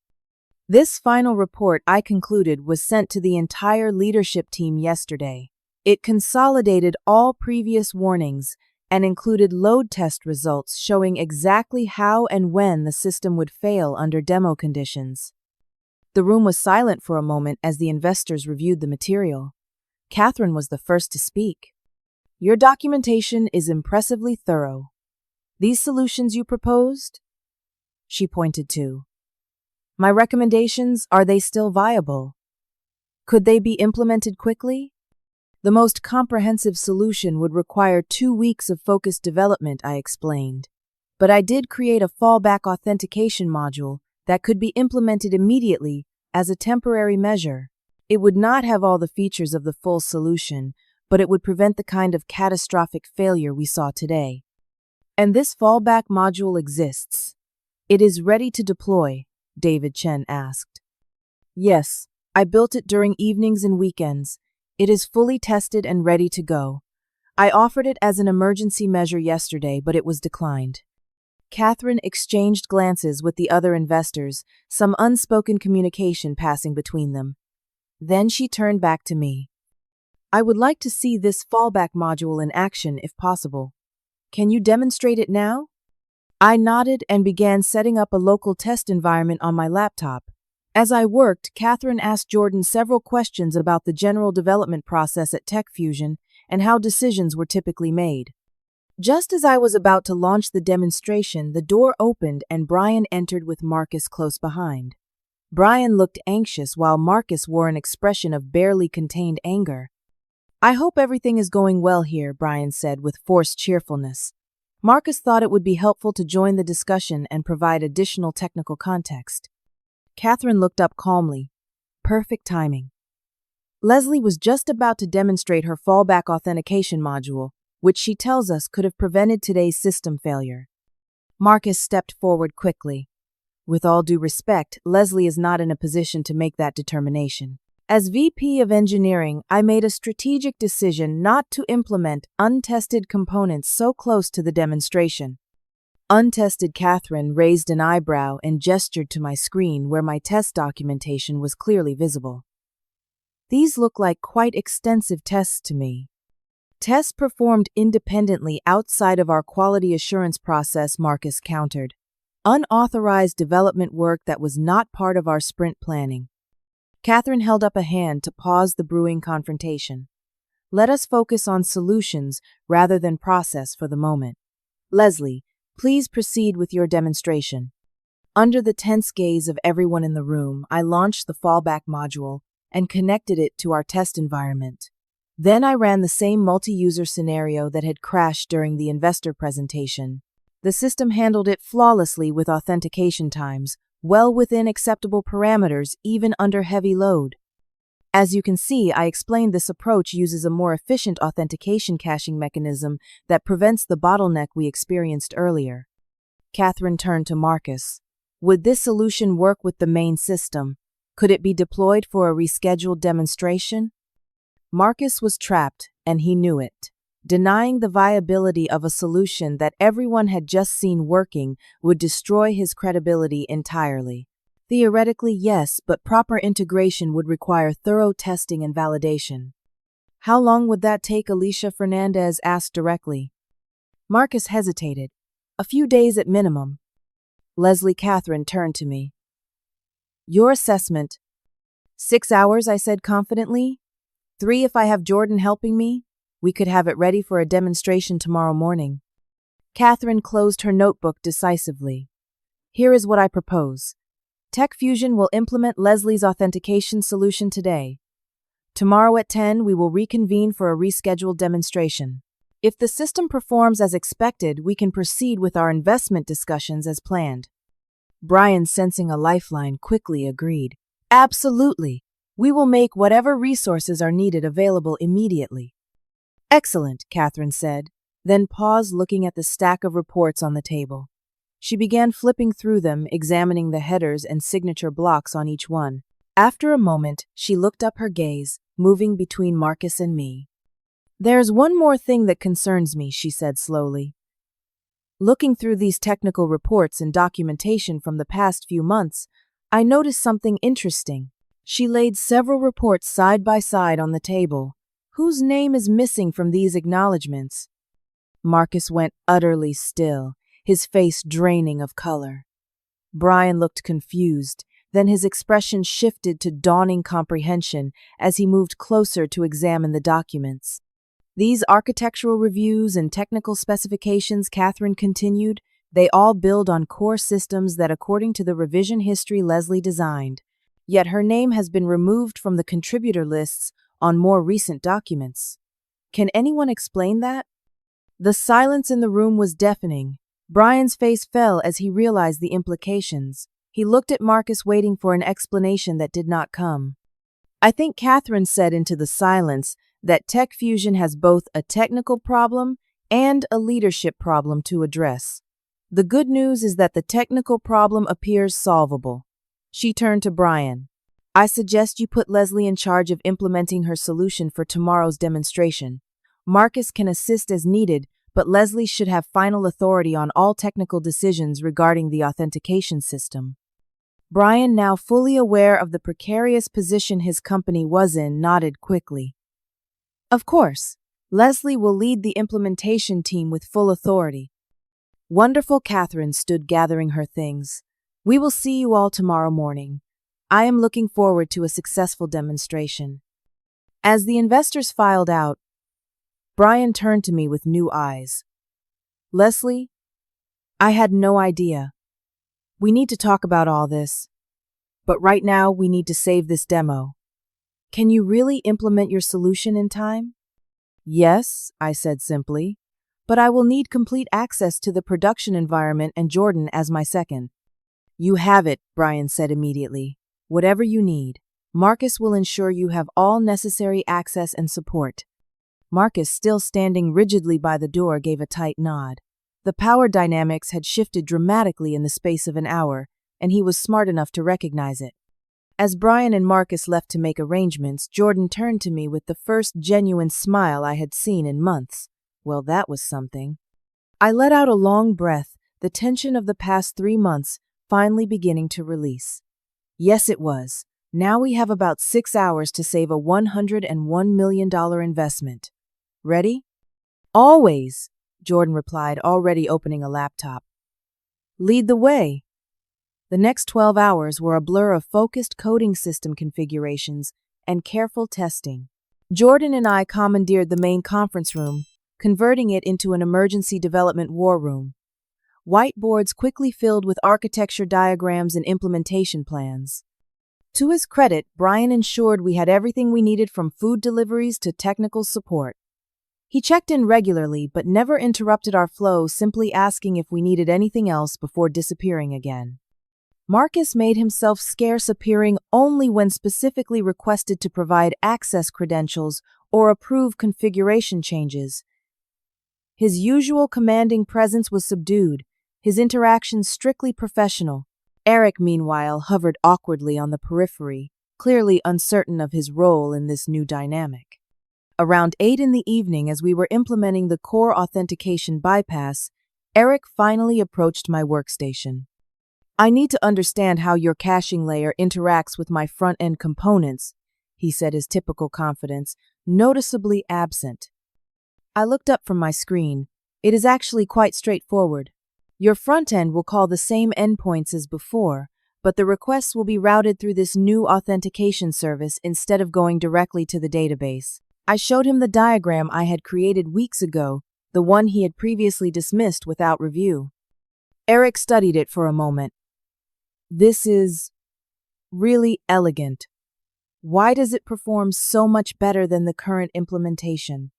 Speaker 1: This final report, I concluded, was sent to the entire leadership team yesterday. It consolidated all previous warnings and included load test results showing exactly how and when the system would fail under demo conditions. The room was silent for a moment as the investors reviewed the material. Catherine was the first to speak. Your documentation is impressively thorough. These solutions you proposed? She pointed to. My recommendations, are they still viable? Could they be implemented quickly? The most comprehensive solution would require 2 weeks of focused development, I explained. But I did create a fallback authentication module that could be implemented immediately as a temporary measure. It would not have all the features of the full solution, but it would prevent the kind of catastrophic failure we saw today. And this fallback module exists. It is ready to deploy, David Chen asked. Yes, I built it during evenings and weekends. It is fully tested and ready to go. I offered it as an emergency measure yesterday, but it was declined. Catherine exchanged glances with the other investors, some unspoken communication passing between them. Then she turned back to me. I would like to see this fallback module in action if possible. Can you demonstrate it now? I nodded and began setting up a local test environment on my laptop. As I worked, Catherine asked Jordan several questions about the general development process at Tech Fusion and how decisions were typically made. Just as I was about to launch the demonstration, the door opened and Brian entered with Marcus close behind. Brian looked anxious while Marcus wore an expression of barely contained anger. I hope everything is going well here, Brian said with forced cheerfulness. Marcus thought it would be helpful to join the discussion and provide additional technical context. Catherine looked up calmly. Perfect timing. Leslie was just about to demonstrate her fallback authentication module, which she tells us could have prevented today's system failure. Marcus stepped forward quickly. With all due respect, Leslie is not in a position to make that determination. As VP of Engineering, I made a strategic decision not to implement untested components so close to the demonstration. Untested. Catherine raised an eyebrow and gestured to my screen where my test documentation was clearly visible. These look like quite extensive tests to me. Tests performed independently outside of our quality assurance process, Marcus countered. Unauthorized development work that was not part of our sprint planning. Catherine held up a hand to pause the brewing confrontation. Let us focus on solutions rather than process for the moment. Leslie, please proceed with your demonstration. Under the tense gaze of everyone in the room, I launched the fallback module and connected it to our test environment. Then I ran the same multi-user scenario that had crashed during the investor presentation. The system handled it flawlessly with authentication times, well within acceptable parameters even under heavy load. As you can see, I explained this approach uses a more efficient authentication caching mechanism that prevents the bottleneck we experienced earlier. Catherine turned to Marcus. Would this solution work with the main system? Could it be deployed for a rescheduled demonstration? Marcus was trapped, and he knew it. Denying the viability of a solution that everyone had just seen working would destroy his credibility entirely. Theoretically, yes, but proper integration would require thorough testing and validation. How long would that take? Alicia Fernandez asked directly. Marcus hesitated. A few days at minimum. Leslie Catherine turned to me. Your assessment. 6 hours, I said confidently. 3 if I have Jordan helping me. We could have it ready for a demonstration tomorrow morning. Catherine closed her notebook decisively. Here is what I propose. Tech Fusion will implement Leslie's authentication solution today. Tomorrow at 10, we will reconvene for a rescheduled demonstration. If the system performs as expected, we can proceed with our investment discussions as planned. Brian, sensing a lifeline, quickly agreed. Absolutely. We will make whatever resources are needed available immediately. Excellent, Catherine said, then paused looking at the stack of reports on the table. She began flipping through them, examining the headers and signature blocks on each one. After a moment, she looked up her gaze, moving between Marcus and me. There's one more thing that concerns me, she said slowly. Looking through these technical reports and documentation from the past few months, I noticed something interesting. She laid several reports side by side on the table. Whose name is missing from these acknowledgments? Marcus went utterly still, his face draining of color. Brian looked confused, then his expression shifted to dawning comprehension as he moved closer to examine the documents. These architectural reviews and technical specifications, Catherine continued, they all build on core systems that, according to the revision history, Leslie designed. Yet her name has been removed from the contributor lists on more recent documents. Can anyone explain that? The silence in the room was deafening. Brian's face fell as he realized the implications. He looked at Marcus, waiting for an explanation that did not come. I think Catherine said into the silence that Tech Fusion has both a technical problem and a leadership problem to address. The good news is that the technical problem appears solvable. She turned to Brian. I suggest you put Leslie in charge of implementing her solution for tomorrow's demonstration. Marcus can assist as needed, but Leslie should have final authority on all technical decisions regarding the authentication system. Brian, now fully aware of the precarious position his company was in, nodded quickly. Of course, Leslie will lead the implementation team with full authority. Wonderful. Catherine stood gathering her things. We will see you all tomorrow morning. I am looking forward to a successful demonstration. As the investors filed out, Brian turned to me with new eyes. Leslie, I had no idea. We need to talk about all this. But right now, we need to save this demo. Can you really implement your solution in time? Yes, I said simply, but I will need complete access to the production environment and Jordan as my second. You have it, Brian said immediately. Whatever you need, Marcus will ensure you have all necessary access and support. Marcus, still standing rigidly by the door, gave a tight nod. The power dynamics had shifted dramatically in the space of an hour, and he was smart enough to recognize it. As Brian and Marcus left to make arrangements, Jordan turned to me with the first genuine smile I had seen in months. Well, that was something. I let out a long breath, the tension of the past 3 months finally beginning to release. Yes, it was. Now we have about 6 hours to save a $101 million investment. Ready? Always, Jordan replied, already opening a laptop. Lead the way. The next 12 hours were a blur of focused coding system configurations and careful testing. Jordan and I commandeered the main conference room, converting it into an emergency development war room. Whiteboards quickly filled with architecture diagrams and implementation plans. To his credit, Brian ensured we had everything we needed from food deliveries to technical support. He checked in regularly but never interrupted our flow, simply asking if we needed anything else before disappearing again. Marcus made himself scarce, appearing only when specifically requested to provide access credentials or approve configuration changes. His usual commanding presence was subdued, his interactions strictly professional. Eric, meanwhile, hovered awkwardly on the periphery, clearly uncertain of his role in this new dynamic. Around 8 in the evening, as we were implementing the core authentication bypass, Eric finally approached my workstation. "I need to understand how your caching layer interacts with my front-end components," he said, his typical confidence noticeably absent. I looked up from my screen. "It is actually quite straightforward. Your front end will call the same endpoints as before, but the requests will be routed through this new authentication service instead of going directly to the database." I showed him the diagram I had created weeks ago, the one he had previously dismissed without review. Eric studied it for a moment. "This is really elegant. Why does it perform so much better than the current implementation?"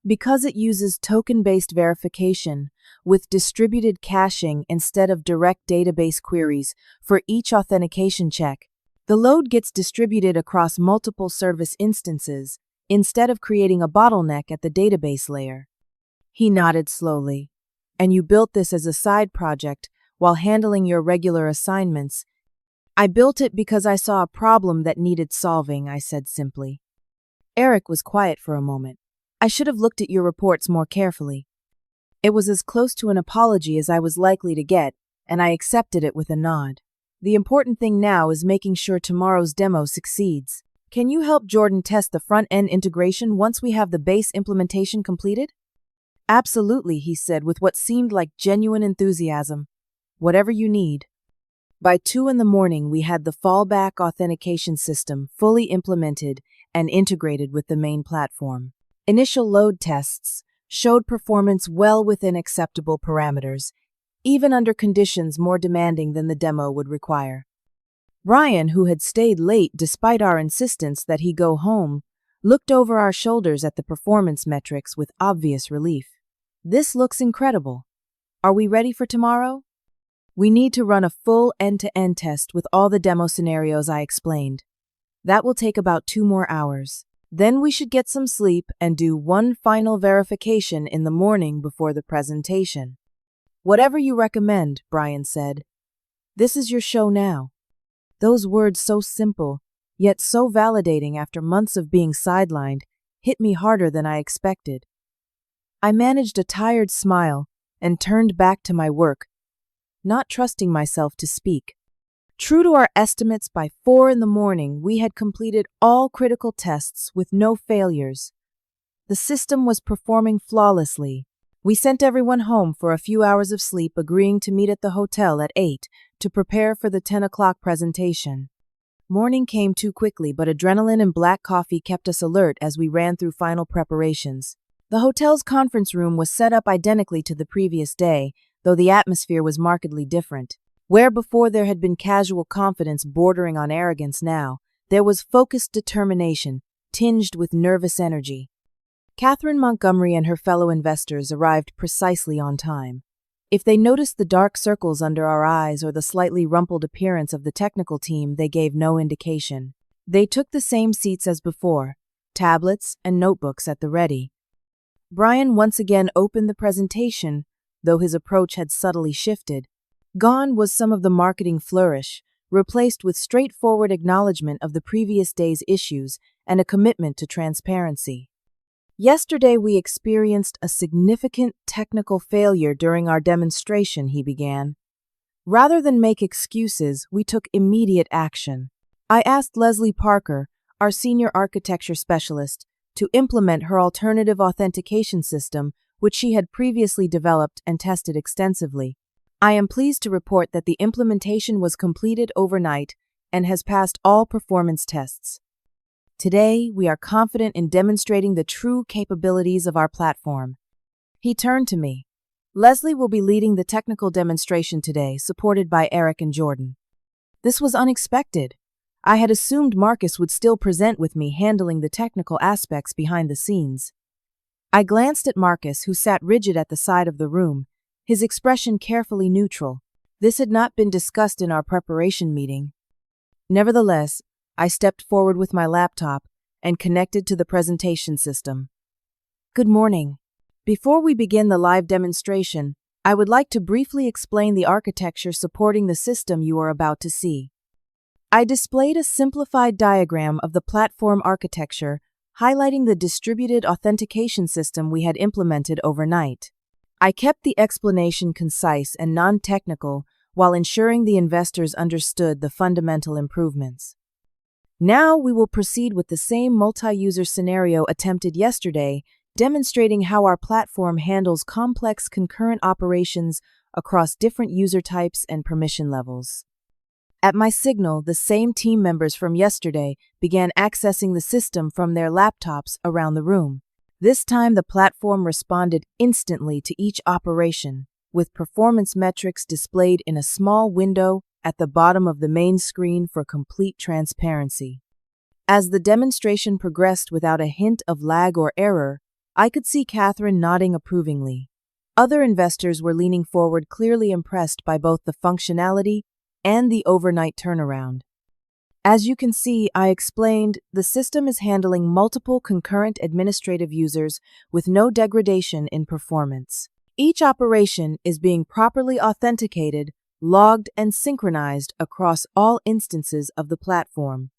Speaker 1: "Because it uses token-based verification with distributed caching instead of direct database queries for each authentication check. The load gets distributed across multiple service instances instead of creating a bottleneck at the database layer." He nodded slowly. "And you built this as a side project while handling your regular assignments?" "I built it because I saw a problem that needed solving," I said simply. Eric was quiet for a moment. "I should have looked at your reports more carefully." It was as close to an apology as I was likely to get, and I accepted it with a nod. "The important thing now is making sure tomorrow's demo succeeds. Can you help Jordan test the front-end integration once we have the base implementation completed?" "Absolutely," he said with what seemed like genuine enthusiasm. "Whatever you need." By 2 in the morning, we had the fallback authentication system fully implemented and integrated with the main platform. Initial load tests showed performance well within acceptable parameters, even under conditions more demanding than the demo would require. Brian, who had stayed late despite our insistence that he go home, looked over our shoulders at the performance metrics with obvious relief. "This looks incredible. Are we ready for tomorrow?" "We need to run a full end-to-end test with all the demo scenarios I explained. That will take about 2 more hours. Then we should get some sleep and do one final verification in the morning before the presentation." "Whatever you recommend," Brian said. "This is your show now." Those words, so simple, yet so validating after months of being sidelined, hit me harder than I expected. I managed a tired smile and turned back to my work, not trusting myself to speak. True to our estimates, by 4 in the morning, we had completed all critical tests with no failures. The system was performing flawlessly. We sent everyone home for a few hours of sleep, agreeing to meet at the hotel at 8 to prepare for the 10 o'clock presentation. Morning came too quickly, but adrenaline and black coffee kept us alert as we ran through final preparations. The hotel's conference room was set up identically to the previous day, though the atmosphere was markedly different. Where before there had been casual confidence bordering on arrogance, now there was focused determination, tinged with nervous energy. Catherine Montgomery and her fellow investors arrived precisely on time. If they noticed the dark circles under our eyes or the slightly rumpled appearance of the technical team, they gave no indication. They took the same seats as before, tablets and notebooks at the ready. Brian once again opened the presentation, though his approach had subtly shifted. Gone was some of the marketing flourish, replaced with straightforward acknowledgement of the previous day's issues and a commitment to transparency. "Yesterday we experienced a significant technical failure during our demonstration," he began. "Rather than make excuses, we took immediate action. I asked Leslie Parker, our senior architecture specialist, to implement her alternative authentication system, which she had previously developed and tested extensively. I am pleased to report that the implementation was completed overnight and has passed all performance tests. Today, we are confident in demonstrating the true capabilities of our platform. He turned to me. Leslie will be leading the technical demonstration today, supported by Eric and Jordan. This was unexpected. I had assumed Marcus would still present with me handling the technical aspects behind the scenes. I glanced at Marcus, who sat rigid at the side of the room, his expression carefully neutral. This had not been discussed in our preparation meeting. Nevertheless, I stepped forward with my laptop and connected to the presentation system. Good morning. Before we begin the live demonstration, I would like to briefly explain the architecture supporting the system you are about to see. I displayed a simplified diagram of the platform architecture, highlighting the distributed authentication system we had implemented overnight. I kept the explanation concise and non-technical while ensuring the investors understood the fundamental improvements. Now we will proceed with the same multi-user scenario attempted yesterday, demonstrating how our platform handles complex concurrent operations across different user types and permission levels. At my signal, the same team members from yesterday began accessing the system from their laptops around the room. This time, the platform responded instantly to each operation, with performance metrics displayed in a small window at the bottom of the main screen for complete transparency. As the demonstration progressed without a hint of lag or error, I could see Catherine nodding approvingly. Other investors were leaning forward, clearly impressed by both the functionality and the overnight turnaround. As you can see, I explained, the system is handling multiple concurrent administrative users with no degradation in performance. Each operation is being properly authenticated, logged, and synchronized across all instances of the platform.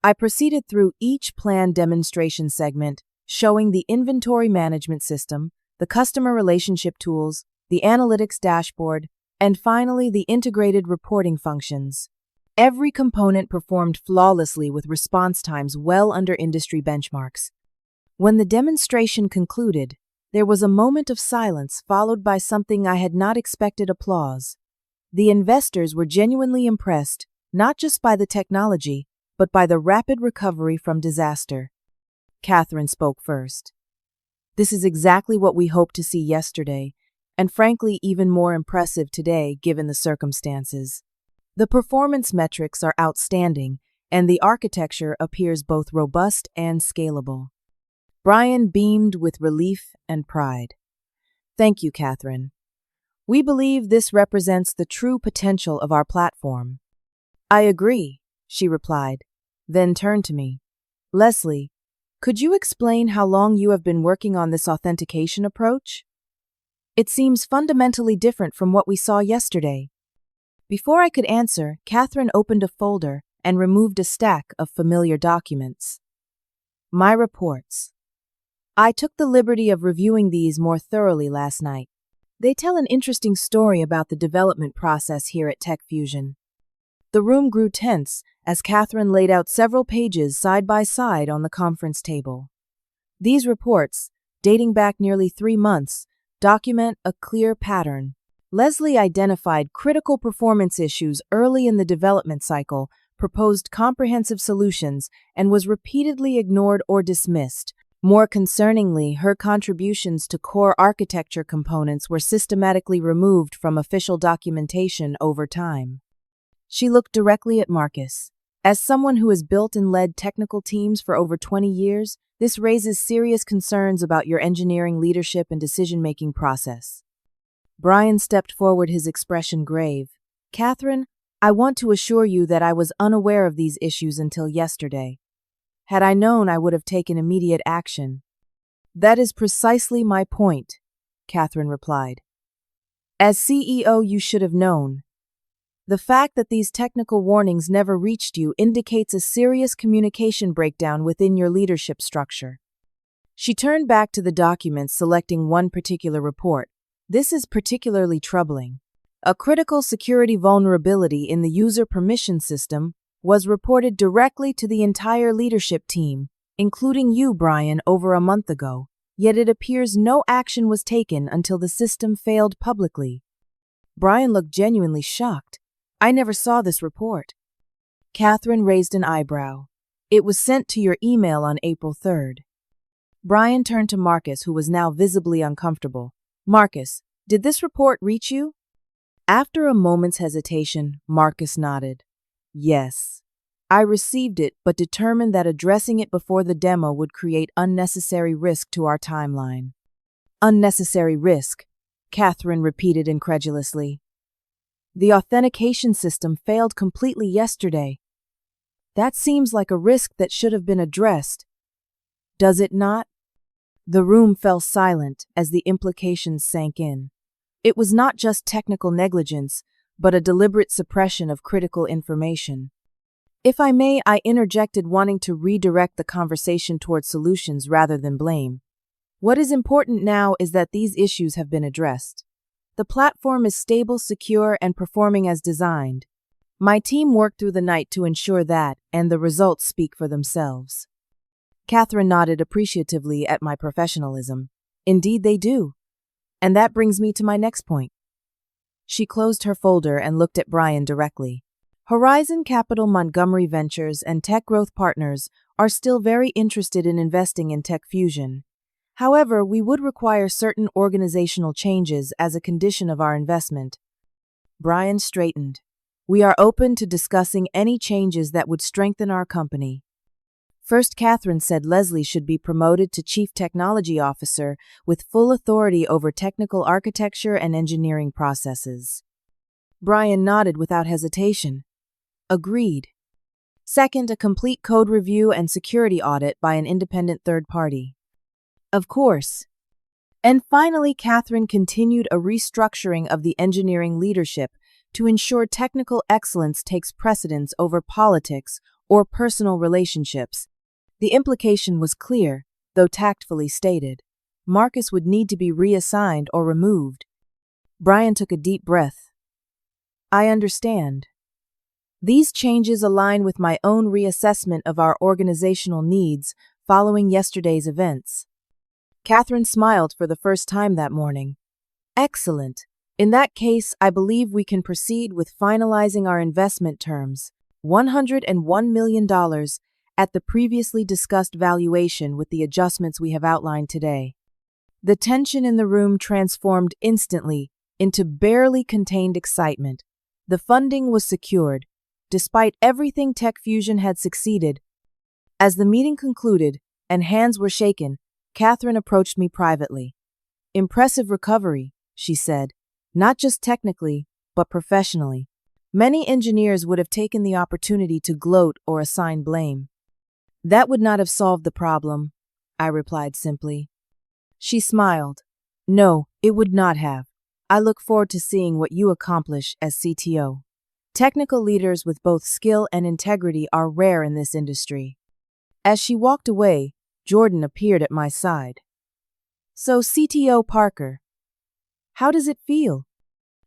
Speaker 1: I proceeded through each planned demonstration segment, showing the inventory management system, the customer relationship tools, the analytics dashboard, and finally the integrated reporting functions. Every component performed flawlessly with response times well under industry benchmarks. When the demonstration concluded, there was a moment of silence followed by something I had not expected: applause. The investors were genuinely impressed, not just by the technology, but by the rapid recovery from disaster. Catherine spoke first. This is exactly what we hoped to see yesterday, and frankly even more impressive today given the circumstances. The performance metrics are outstanding, and the architecture appears both robust and scalable. Brian beamed with relief and pride. Thank you, Catherine. We believe this represents the true potential of our platform. I agree, she replied, then turned to me. Leslie, could you explain how long you have been working on this authentication approach? It seems fundamentally different from what we saw yesterday. Before I could answer, Catherine opened a folder and removed a stack of familiar documents. My reports. I took the liberty of reviewing these more thoroughly last night. They tell an interesting story about the development process here at TechFusion. The room grew tense as Catherine laid out several pages side by side on the conference table. These reports, dating back nearly 3 months, document a clear pattern. Leslie identified critical performance issues early in the development cycle, proposed comprehensive solutions, and was repeatedly ignored or dismissed. More concerningly, her contributions to core architecture components were systematically removed from official documentation over time. She looked directly at Marcus. As someone who has built and led technical teams for over 20 years, this raises serious concerns about your engineering leadership and decision-making process. Brian stepped forward, his expression grave. Catherine, I want to assure you that I was unaware of these issues until yesterday. Had I known, I would have taken immediate action. That is precisely my point, Catherine replied. As CEO, you should have known. The fact that these technical warnings never reached you indicates a serious communication breakdown within your leadership structure. She turned back to the documents, selecting one particular report. This is particularly troubling. A critical security vulnerability in the user permission system was reported directly to the entire leadership team, including you, Brian, over a month ago, yet it appears no action was taken until the system failed publicly. Brian looked genuinely shocked. I never saw this report. Catherine raised an eyebrow. It was sent to your email on April 3rd. Brian turned to Marcus, who was now visibly uncomfortable. Marcus, did this report reach you? After a moment's hesitation, Marcus nodded. Yes. I received it, but determined that addressing it before the demo would create unnecessary risk to our timeline. Unnecessary risk, Catherine repeated incredulously. The authentication system failed completely yesterday. That seems like a risk that should have been addressed. Does it not? The room fell silent as the implications sank in. It was not just technical negligence, but a deliberate suppression of critical information. If I may, I interjected, wanting to redirect the conversation toward solutions rather than blame. What is important now is that these issues have been addressed. The platform is stable, secure, and performing as designed. My team worked through the night to ensure that, and the results speak for themselves. Catherine nodded appreciatively at my professionalism. Indeed they do. And that brings me to my next point. She closed her folder and looked at Brian directly. Horizon Capital, Montgomery Ventures, and Tech Growth Partners are still very interested in investing in Tech Fusion. However, we would require certain organizational changes as a condition of our investment. Brian straightened. We are open to discussing any changes that would strengthen our company. First, Catherine said Leslie should be promoted to Chief Technology Officer with full authority over technical architecture and engineering processes. Brian nodded without hesitation. Agreed. Second, a complete code review and security audit by an independent third party. Of course. And finally, Catherine continued a restructuring of the engineering leadership to ensure technical excellence takes precedence over politics or personal relationships. The implication was clear, though tactfully stated. Marcus would need to be reassigned or removed. Brian took a deep breath. I understand. These changes align with my own reassessment of our organizational needs following yesterday's events. Catherine smiled for the first time that morning. Excellent. In that case, I believe we can proceed with finalizing our investment terms, $101 million at the previously discussed valuation with the adjustments we have outlined today. The tension in the room transformed instantly into barely contained excitement. The funding was secured. Despite everything Tech Fusion had succeeded. As the meeting concluded and hands were shaken, Catherine approached me privately. Impressive recovery, she said, not just technically, but professionally. Many engineers would have taken the opportunity to gloat or assign blame. That would not have solved the problem, I replied simply. She smiled. No, it would not have. I look forward to seeing what you accomplish as CTO. Technical leaders with both skill and integrity are rare in this industry. As she walked away, Jordan appeared at my side. So, CTO Parker, how does it feel?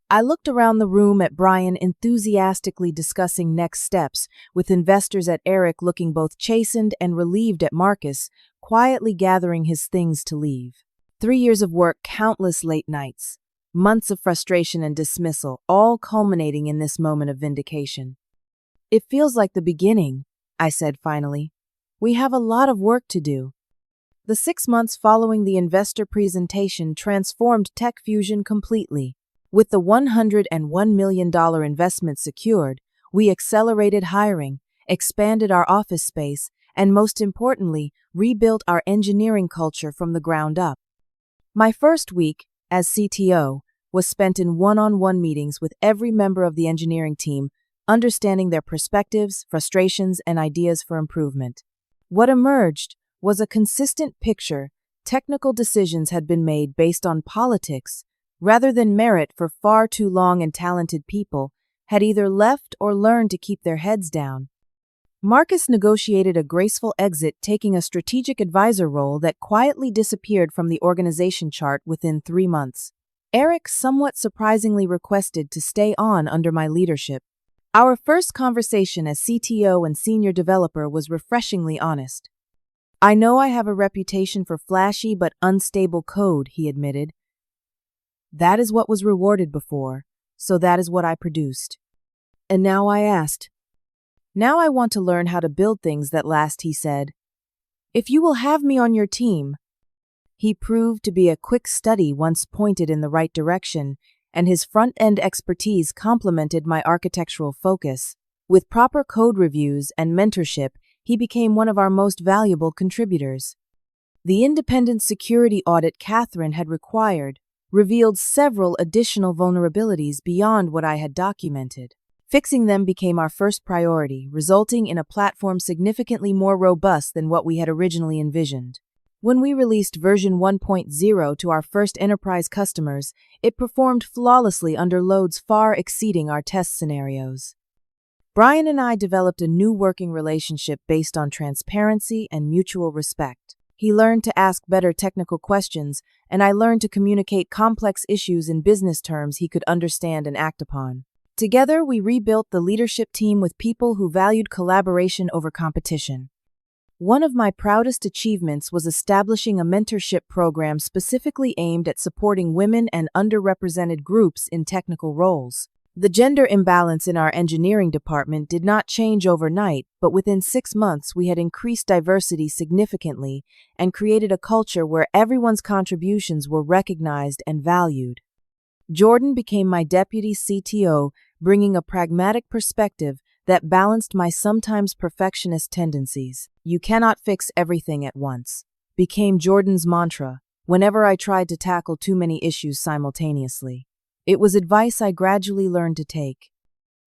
Speaker 1: I looked around the room at Brian enthusiastically discussing next steps, with investors at Eric looking both chastened and relieved at Marcus, quietly gathering his things to leave. 3 years of work, countless late nights, months of frustration and dismissal, all culminating in this moment of vindication. It feels like the beginning, I said finally. We have a lot of work to do. The 6 months following the investor presentation transformed Tech Fusion completely. With the $101 million investment secured, we accelerated hiring, expanded our office space, and most importantly, rebuilt our engineering culture from the ground up. My first week, as CTO, was spent in one-on-one meetings with every member of the engineering team, understanding their perspectives, frustrations, and ideas for improvement. What emerged was a consistent picture. Technical decisions had been made based on politics, rather than merit, for far too long, and talented people had either left or learned to keep their heads down. Marcus negotiated a graceful exit, taking a strategic advisor role that quietly disappeared from the organization chart within 3 months. Eric somewhat surprisingly requested to stay on under my leadership. Our first conversation as CTO and senior developer was refreshingly honest. I know I have a reputation for flashy but unstable code, he admitted. That is what was rewarded before. so that is what I produced. And now I asked. Now I want to learn how to build things that last, he said. If you will have me on your team. He proved to be a quick study once pointed in the right direction, and his front-end expertise complemented my architectural focus. With proper code reviews and mentorship, he became one of our most valuable contributors. The independent security audit Catherine had required revealed several additional vulnerabilities beyond what I had documented. Fixing them became our first priority, resulting in a platform significantly more robust than what we had originally envisioned. When we released version 1.0 to our first enterprise customers, it performed flawlessly under loads far exceeding our test scenarios. Brian and I developed a new working relationship based on transparency and mutual respect. He learned to ask better technical questions, and I learned to communicate complex issues in business terms he could understand and act upon. Together, we rebuilt the leadership team with people who valued collaboration over competition. One of my proudest achievements was establishing a mentorship program specifically aimed at supporting women and underrepresented groups in technical roles. The gender imbalance in our engineering department did not change overnight, but within 6 months we had increased diversity significantly and created a culture where everyone's contributions were recognized and valued. Jordan became my deputy CTO, bringing a pragmatic perspective that balanced my sometimes perfectionist tendencies. "You cannot fix everything at once," became Jordan's mantra whenever I tried to tackle too many issues simultaneously. It was advice I gradually learned to take.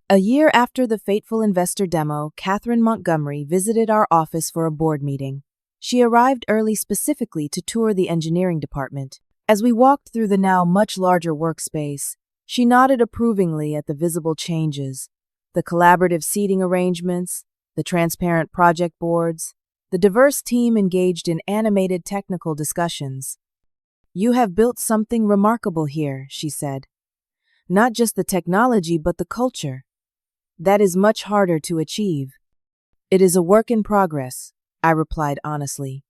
Speaker 1: A year after the fateful investor demo, Catherine Montgomery visited our office for a board meeting. She arrived early specifically to tour the engineering department. As we walked through the now much larger workspace, she nodded approvingly at the visible changes, the collaborative seating arrangements, the transparent project boards, the diverse team engaged in animated technical discussions. "You have built something remarkable here," she said. "Not just the technology, but the culture. That is much harder to achieve." "It is a work in progress," I replied honestly.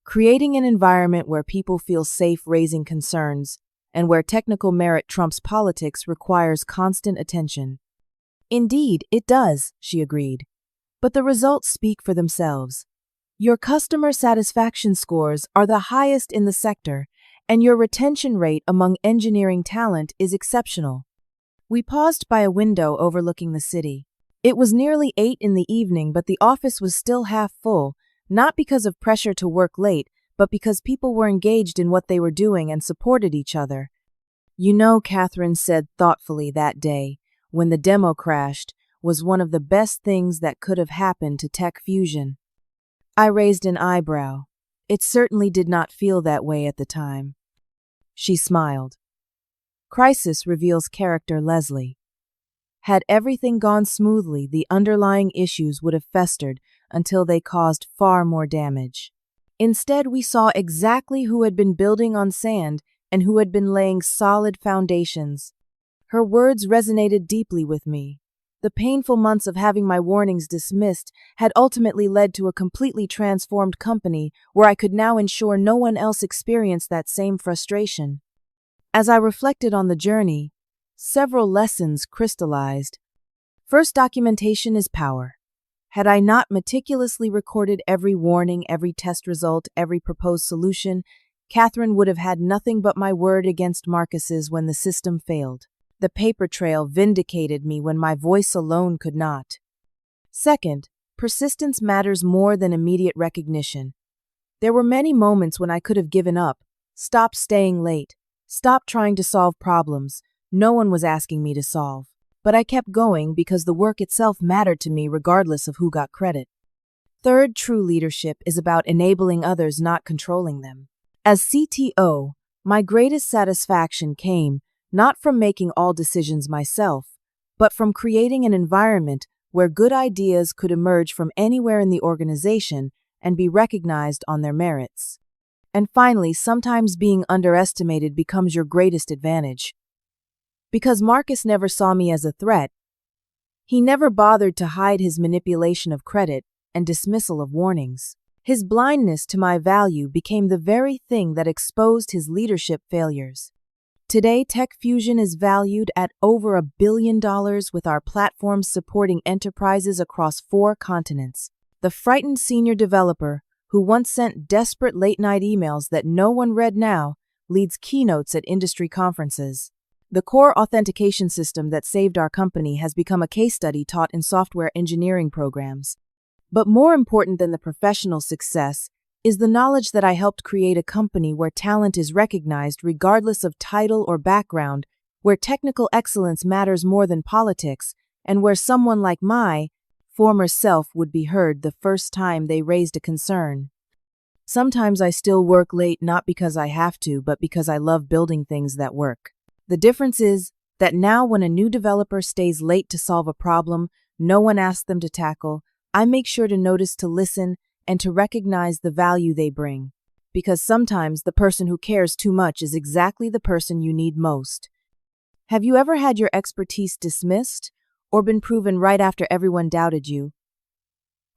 Speaker 1: "Creating an environment where people feel safe raising concerns and where technical merit trumps politics requires constant attention." "Indeed, it does," she agreed. "But the results speak for themselves. Your customer satisfaction scores are the highest in the sector, and your retention rate among engineering talent is exceptional." We paused by a window overlooking the city. It was nearly 8 in the evening, but the office was still half full, not because of pressure to work late, but because people were engaged in what they were doing and supported each other. "You know," Catherine said thoughtfully that day, when the demo crashed, was one of the best things that could have happened to Tech Fusion. I raised an eyebrow. It certainly did not feel that way at the time. She smiled. "Crisis reveals character, Leslie. Had everything gone smoothly, the underlying issues would have festered until they caused far more damage. Instead, we saw exactly who had been building on sand and who had been laying solid foundations." Her words resonated deeply with me. The painful months of having my warnings dismissed had ultimately led to a completely transformed company where I could now ensure no one else experienced that same frustration. As I reflected on the journey, several lessons crystallized. First, documentation is power. Had I not meticulously recorded every warning, every test result, every proposed solution, Catherine would have had nothing but my word against Marcus's when the system failed. The paper trail vindicated me when my voice alone could not. Second, persistence matters more than immediate recognition. There were many moments when I could have given up, stopped staying late, stopped trying to solve problems no one was asking me to solve. But I kept going because the work itself mattered to me regardless of who got credit. Third, true leadership is about enabling others, not controlling them. As CTO, my greatest satisfaction came not from making all decisions myself, but from creating an environment where good ideas could emerge from anywhere in the organization and be recognized on their merits. And finally, sometimes being underestimated becomes your greatest advantage. Because Marcus never saw me as a threat, he never bothered to hide his manipulation of credit and dismissal of warnings. His blindness to my value became the very thing that exposed his leadership failures. Today, Tech Fusion is valued at over $1 billion with our platforms supporting enterprises across 4 continents. The frightened senior developer, who once sent desperate late-night emails that no one read now, leads keynotes at industry conferences. The core authentication system that saved our company has become a case study taught in software engineering programs. But more important than the professional success is the knowledge that I helped create a company where talent is recognized regardless of title or background, where technical excellence matters more than politics, and where someone like my former self would be heard the first time they raised a concern. Sometimes I still work late not because I have to, but because I love building things that work. The difference is that now when a new developer stays late to solve a problem no one asked them to tackle, I make sure to notice, to listen, and to recognize the value they bring. Because sometimes the person who cares too much is exactly the person you need most. Have you ever had your expertise dismissed or been proven right after everyone doubted you?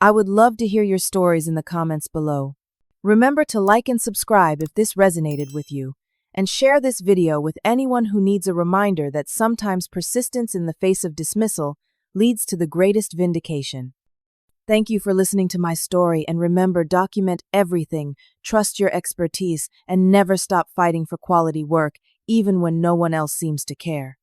Speaker 1: I would love to hear your stories in the comments below. Remember to like and subscribe if this resonated with you, and share this video with anyone who needs a reminder that sometimes persistence in the face of dismissal leads to the greatest vindication. Thank you for listening to my story, and remember, document everything, trust your expertise, and never stop fighting for quality work, even when no one else seems to care.